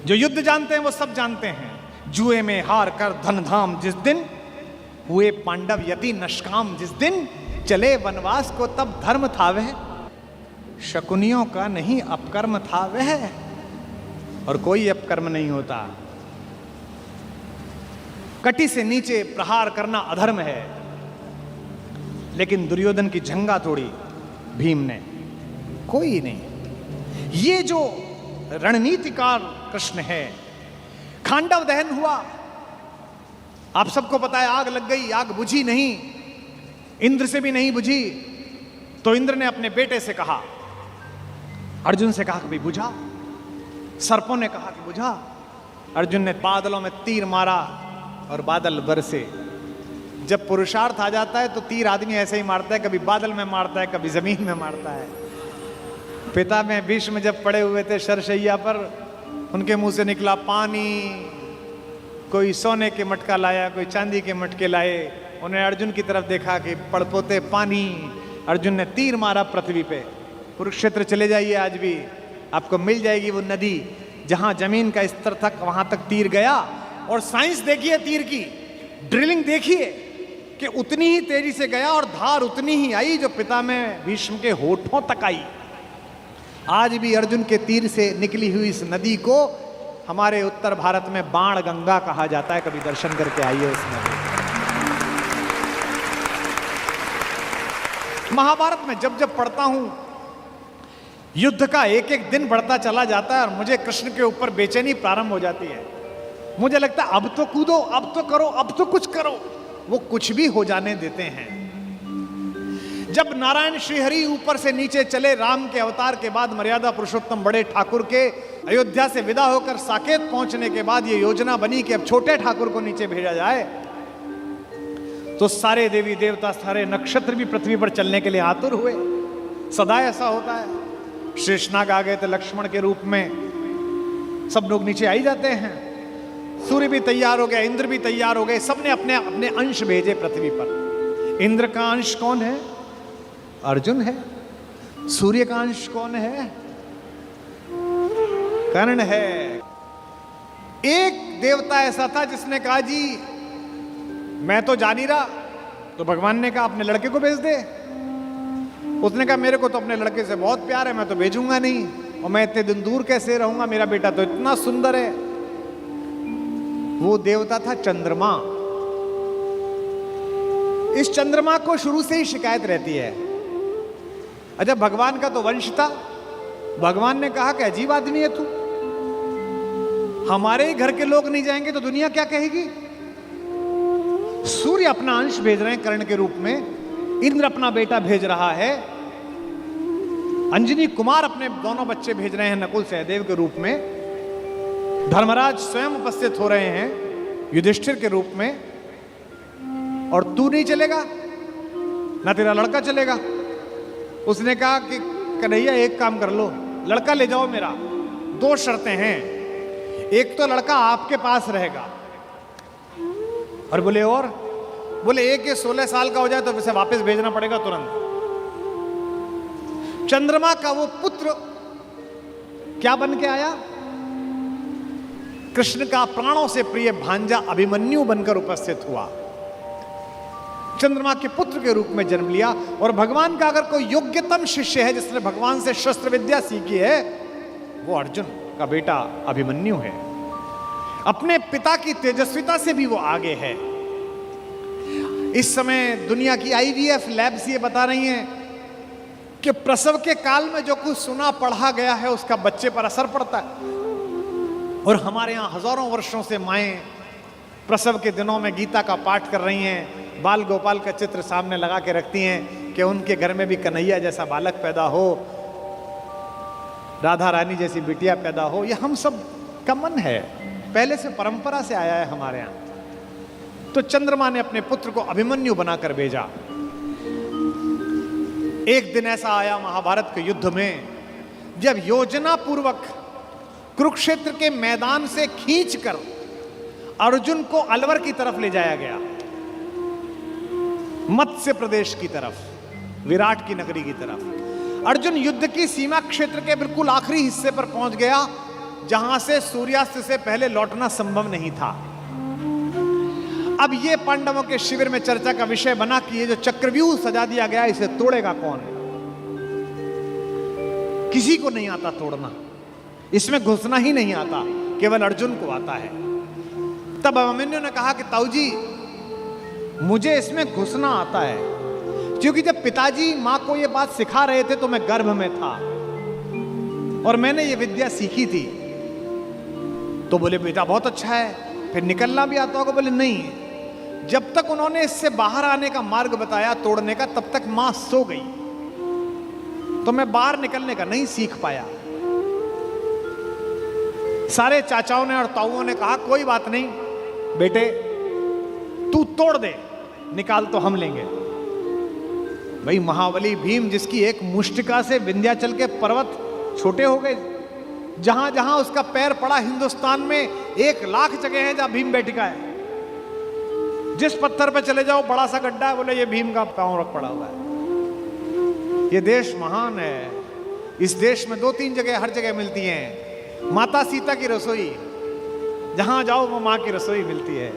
जो युद्ध जानते हैं वो सब जानते हैं, जुए में हार कर धन धाम जिस दिन, हुए पांडव यति नष्काम जिस दिन, चले वनवास को तब धर्म था वह, शकुनियों का नहीं अपकर्म था वह। और कोई अपकर्म नहीं होता। कटी से नीचे प्रहार करना अधर्म है, लेकिन दुर्योधन की जंघा तोड़ी भीम ने, कोई नहीं। ये जो रणनीतिकार कृष्ण है। खांडव दहन हुआ, आप सबको पता है, आग लग गई, आग बुझी नहीं, इंद्र से भी नहीं बुझी। तो इंद्र ने अपने बेटे से कहा, अर्जुन से कहा कि भाई बुझा। सर्पों ने कहा कि बुझा। अर्जुन ने बादलों में तीर मारा और बादल बरसे। जब पुरुषार्थ आ जाता है तो तीर आदमी ऐसे ही मारता है, कभी बादल में मारता है, कभी जमीन में मारता है। पिता में भीष्म जब पड़े हुए थे शरशैया पर, उनके मुंह से निकला पानी। कोई सोने के मटका लाया, कोई चांदी के मटके लाए, उन्हें अर्जुन की तरफ देखा कि पड़पोते पानी। अर्जुन ने तीर मारा पृथ्वी पे। कुरुक्षेत्र चले जाइए, आज भी आपको मिल जाएगी वो नदी जहां जमीन का स्तर तक, वहां तक तीर गया। और साइंस देखिए तीर की, ड्रिलिंग देखिए कि उतनी ही तेजी से गया और धार उतनी ही आई जो पिता में भीष्म के होठों तक आई। आज भी अर्जुन के तीर से निकली हुई इस नदी को हमारे उत्तर भारत में बाण गंगा कहा जाता है। कभी दर्शन करके आइए इस नदी। महाभारत में जब जब पढ़ता हूं, युद्ध का एक एक दिन बढ़ता चला जाता है और मुझे कृष्ण के ऊपर बेचैनी प्रारंभ हो जाती है। मुझे लगता है अब तो कूदो, अब तो करो, अब तो कुछ करो। वो कुछ भी हो जाने देते हैं। जब नारायण श्रीहरि ऊपर से नीचे चले, राम के अवतार के बाद मर्यादा पुरुषोत्तम बड़े ठाकुर के अयोध्या से विदा होकर साकेत पहुंचने के बाद ये योजना बनी कि अब छोटे ठाकुर को नीचे भेजा जाए, तो सारे देवी देवता, सारे नक्षत्र भी पृथ्वी पर चलने के लिए आतुर हुए। सदा ऐसा होता है। शेषनाग आ गए थे लक्ष्मण के रूप में, सब लोग नीचे आ ही जाते हैं। सूर्य भी तैयार हो गया, इंद्र भी तैयार हो गए, सबने अपने अपने अंश भेजे पृथ्वी पर। इंद्र का अंश कौन है? अर्जुन है। सूर्य का अंश कौन है? कर्ण है। एक देवता ऐसा था जिसने कहा जी मैं तो जा नहीं रहा, तो भगवान ने कहा अपने लड़के को भेज दे। उसने कहा मेरे को तो अपने लड़के से बहुत प्यार है, मैं तो भेजूंगा नहीं, और मैं इतने दिन दूर कैसे रहूंगा, मेरा बेटा तो इतना सुंदर है। वो देवता था चंद्रमा। इस चंद्रमा को शुरू से ही शिकायत रहती है। अच्छा, भगवान का तो वंश था। भगवान ने कहा कि अजीब आदमी है तू, हमारे ही घर के लोग नहीं जाएंगे तो दुनिया क्या कहेगी। सूर्य अपना अंश भेज रहे हैं कर्ण के रूप में, इंद्र अपना बेटा भेज रहा है, अंजनी कुमार अपने दोनों बच्चे भेज रहे हैं नकुल सहदेव के रूप में, धर्मराज स्वयं उपस्थित हो रहे हैं युधिष्ठिर के रूप में, और तू नहीं चलेगा, ना तेरा लड़का चलेगा। उसने कहा कि कन्हैया एक काम कर लो, लड़का ले जाओ मेरा, 2 शर्तें हैं, एक तो लड़का आपके पास रहेगा, और बोले एक ये 16 साल का हो जाए तो इसे वापस भेजना पड़ेगा तुरंत। चंद्रमा का वो पुत्र क्या बन के आया? कृष्ण का प्राणों से प्रिय भांजा अभिमन्यु बनकर उपस्थित हुआ, चंद्रमा के पुत्र के रूप में जन्म लिया। और भगवान का अगर कोई योग्यतम शिष्य है जिसने भगवान से शस्त्र विद्या सीखी है, वो अर्जुन का बेटा अभिमन्यु है। अपने पिता की तेजस्विता से भी वो आगे है। इस समय दुनिया की IVF लैब्स ये बता रही हैं कि प्रसव के काल में जो कुछ सुना पढ़ा गया है उसका बच्चे पर असर पड़ता है। और हमारे यहाँ हजारों वर्षों से माएं प्रसव के दिनों में गीता का पाठ कर रही हैं, बाल गोपाल का चित्र सामने लगा के रखती हैं कि उनके घर में भी कन्हैया जैसा बालक पैदा हो, राधा रानी जैसी बिटिया पैदा हो। ये हम सब का मन है, पहले से परंपरा से आया है हमारे यहाँ। तो चंद्रमा ने अपने पुत्र को अभिमन्यु बनाकर भेजा। एक दिन ऐसा आया महाभारत के युद्ध में, जब योजना पूर्वक कुरुक्षेत्र के मैदान से खींचकर अर्जुन को अलवर की तरफ ले जाया गया, मत्स्य प्रदेश की तरफ, विराट की नगरी की तरफ। अर्जुन युद्ध की सीमा क्षेत्र के बिल्कुल आखिरी हिस्से पर पहुंच गया, जहां से सूर्यास्त से पहले लौटना संभव नहीं था। अब यह पांडवों के शिविर में चर्चा का विषय बना कि ये जो चक्रव्यूह सजा दिया गया, इसे तोड़ेगा कौन? किसी को नहीं आता तोड़ना, इसमें घुसना ही नहीं आता, केवल अर्जुन को आता है। तब अभिमन्यु ने कहा कि ताऊजी, मुझे इसमें घुसना आता है, क्योंकि जब पिताजी मां को यह बात सिखा रहे थे तो मैं गर्भ में था और मैंने ये विद्या सीखी थी। तो बोले बेटा बहुत अच्छा है, फिर निकलना भी आता होगा? बोले नहीं, जब तक उन्होंने इससे बाहर आने का मार्ग बताया तोड़ने का, तब तक मां सो गई, तो मैं बाहर निकलने का नहीं सीख पाया। सारे चाचाओं ने और ताऊओं ने कहा कोई बात नहीं बेटे, तू तोड़ दे, निकाल तो हम लेंगे। भाई महाबली भीम, जिसकी एक मुष्टिका से विंध्याचल के पर्वत छोटे हो गए, जहां जहां उसका पैर पड़ा हिंदुस्तान में 1 लाख जगह है जहां भीम बैठिका है। जिस पत्थर पे चले जाओ बड़ा सा गड्ढा है, बोले ये भीम का पांव रख पड़ा हुआ है। ये देश महान है। इस देश में 2-3 जगह हर जगह मिलती हैं माता सीता की रसोई, जहां जाओ वो मां की रसोई मिलती है।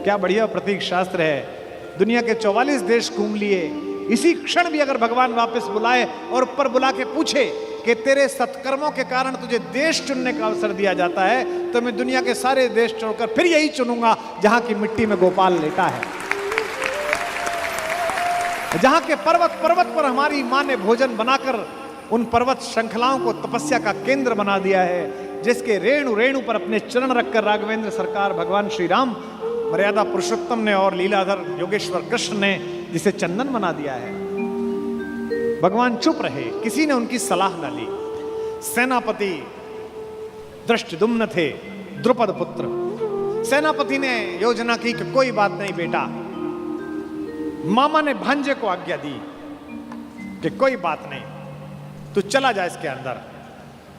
क्या बढ़िया प्रतीक शास्त्र है। दुनिया के 44 देश घूम लिए, इसी क्षण भी अगर भगवान वापस बुलाए और ऊपर बुला के पूछे कि तेरे सत्कर्मों के कारण तुझे देश चुनने का अवसर दिया जाता है, तो मैं दुनिया के सारे देश छोड़कर फिर यही चुनूंगा जहां की मिट्टी में गोपाल लेटा है, जहां के पर्वत पर्वत पर हमारी मां ने भोजन बनाकर उन पर्वत श्रृंखलाओं को तपस्या का केंद्र बना दिया है, जिसके रेणु रेणु पर अपने चरण रखकर राघवेंद्र सरकार भगवान श्री राम, मर्यादा पुरुषोत्तम ने और लीलाधर योगेश्वर कृष्ण ने जिसे चंदन बना दिया है। भगवान चुप रहे, किसी ने उनकी सलाह न ली। सेनापति धृष्टद्युम्न थे, द्रुपद पुत्र। सेनापति ने योजना की कि कोई बात नहीं बेटा, मामा ने भांजे को आज्ञा दी कि कोई बात नहीं, तू चला जा इसके अंदर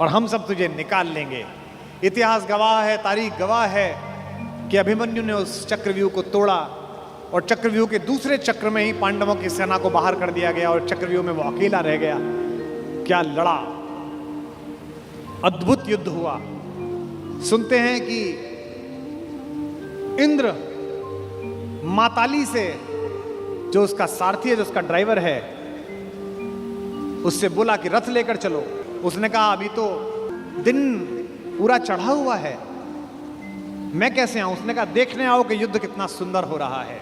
और हम सब तुझे निकाल लेंगे। इतिहास गवाह है, तारीख गवाह है कि अभिमन्यु ने उस चक्रव्यूह को तोड़ा और चक्रव्यूह के दूसरे चक्र में ही पांडवों की सेना को बाहर कर दिया गया और चक्रव्यूह में वो अकेला रह गया। क्या लड़ा, अद्भुत युद्ध हुआ। सुनते हैं कि इंद्र माताली से, जो उसका सारथी है, जो उसका ड्राइवर है, उससे बोला कि रथ लेकर चलो। उसने कहा अभी तो दिन पूरा चढ़ा हुआ है, मैं कैसे आऊं? उसने कहा देखने आओ कि युद्ध कितना सुंदर हो रहा है।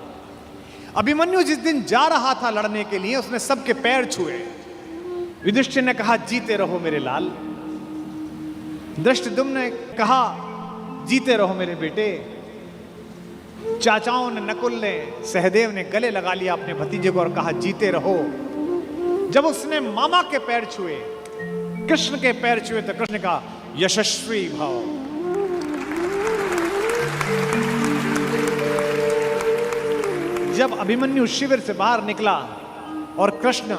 अभिमन्यु जिस दिन जा रहा था लड़ने के लिए, उसने सबके पैर छुए। युधिष्ठिर ने कहा जीते रहो मेरे लाल। धृष्टद्युम्न ने कहा जीते रहो मेरे बेटे। चाचाओं ने, नकुल ने, सहदेव ने गले लगा लिया अपने भतीजे को और कहा जीते रहो। जब उसने मामा के पैर छुए, कृष्ण के पैर छुए, तो कृष्ण ने कहा यशस्वी भव। जब अभिमन्यु शिविर से बाहर निकला और कृष्ण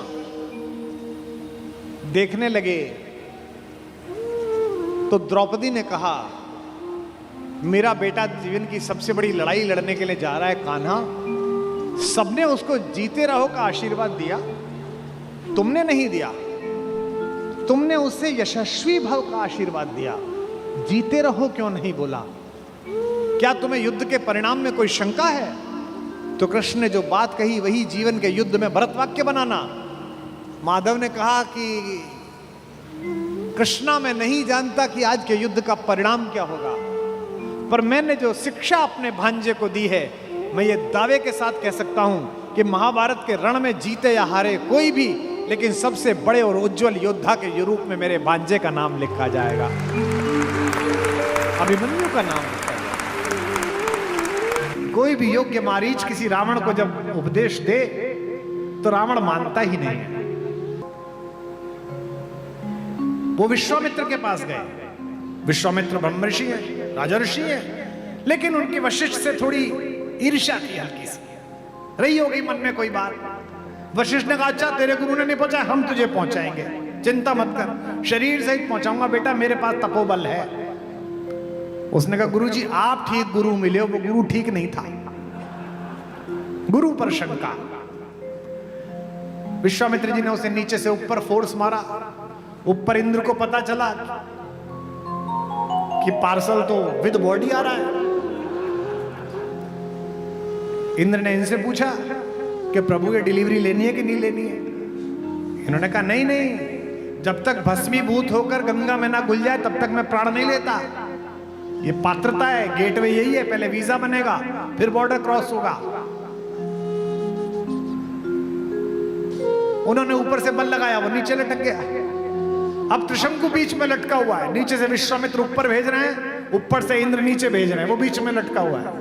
देखने लगे, तो द्रौपदी ने कहा मेरा बेटा जीवन की सबसे बड़ी लड़ाई लड़ने के लिए जा रहा है कान्हा, सबने उसको जीते रहो का आशीर्वाद दिया, तुमने नहीं दिया। तुमने उससे यशस्वी भव का आशीर्वाद दिया, जीते रहो क्यों नहीं बोला? क्या तुम्हें युद्ध के परिणाम में कोई शंका है? तो कृष्ण ने जो बात कही वही जीवन के युद्ध में भरत वाक्य बनाना। माधव ने कहा कि कृष्णा मैं नहीं जानता कि आज के युद्ध का परिणाम क्या होगा, पर मैंने जो शिक्षा अपने भांजे को दी है, मैं ये दावे के साथ कह सकता हूं कि महाभारत के रण में जीते या हारे कोई भी, लेकिन सबसे बड़े और उज्जवल योद्धा के रूप में मेरे भांजे का नाम लिखा जाएगा, अभिमन्यु का नाम लिखा जाएगा। कोई भी योग्य मारीच किसी रावण को जब उपदेश दे तो रावण मानता ही नहीं है। वो विश्वामित्र के पास गए। विश्वामित्र ब्रह्म ऋषि है, राजा ऋषि है, लेकिन उनकी वशिष्ठ से थोड़ी ईर्ष्या थी, हल्की सी रही हो गई मन में कोई बात। वशिष्ठ ने कहा अच्छा तेरे गुरु ने नहीं पहुंचा, हम तुझे पहुंचाएंगे, चिंता मत कर, शरीर सहित पहुंचाऊंगा बेटा, मेरे पास तपोबल है। उसने कहा गुरुजी आप ठीक गुरु मिले हो, वो गुरु ठीक नहीं था, गुरु पर शंका। विश्वामित्र जी ने उसे नीचे से ऊपर फोर्स मारा। ऊपर इंद्र को पता चला कि पार्सल तो विद बॉडी आ रहा है। इंद्र ने इनसे पूछा कि प्रभु ये डिलीवरी लेनी है कि नहीं लेनी है? इन्होंने कहा नहीं नहीं, जब तक भस्मीभूत होकर गंगा में ना घुल जाए तब तक मैं प्राण नहीं लेता। ये पात्रता है, गेटवे यही है, पहले वीजा बनेगा फिर बॉर्डर क्रॉस होगा। उन्होंने ऊपर से बल लगाया, वो नीचे लटक गया। अब त्रिशंकु बीच में लटका हुआ है, नीचे से विश्वामित्र ऊपर भेज रहे हैं, ऊपर से इंद्र नीचे भेज रहे हैं, वो बीच में लटका हुआ है।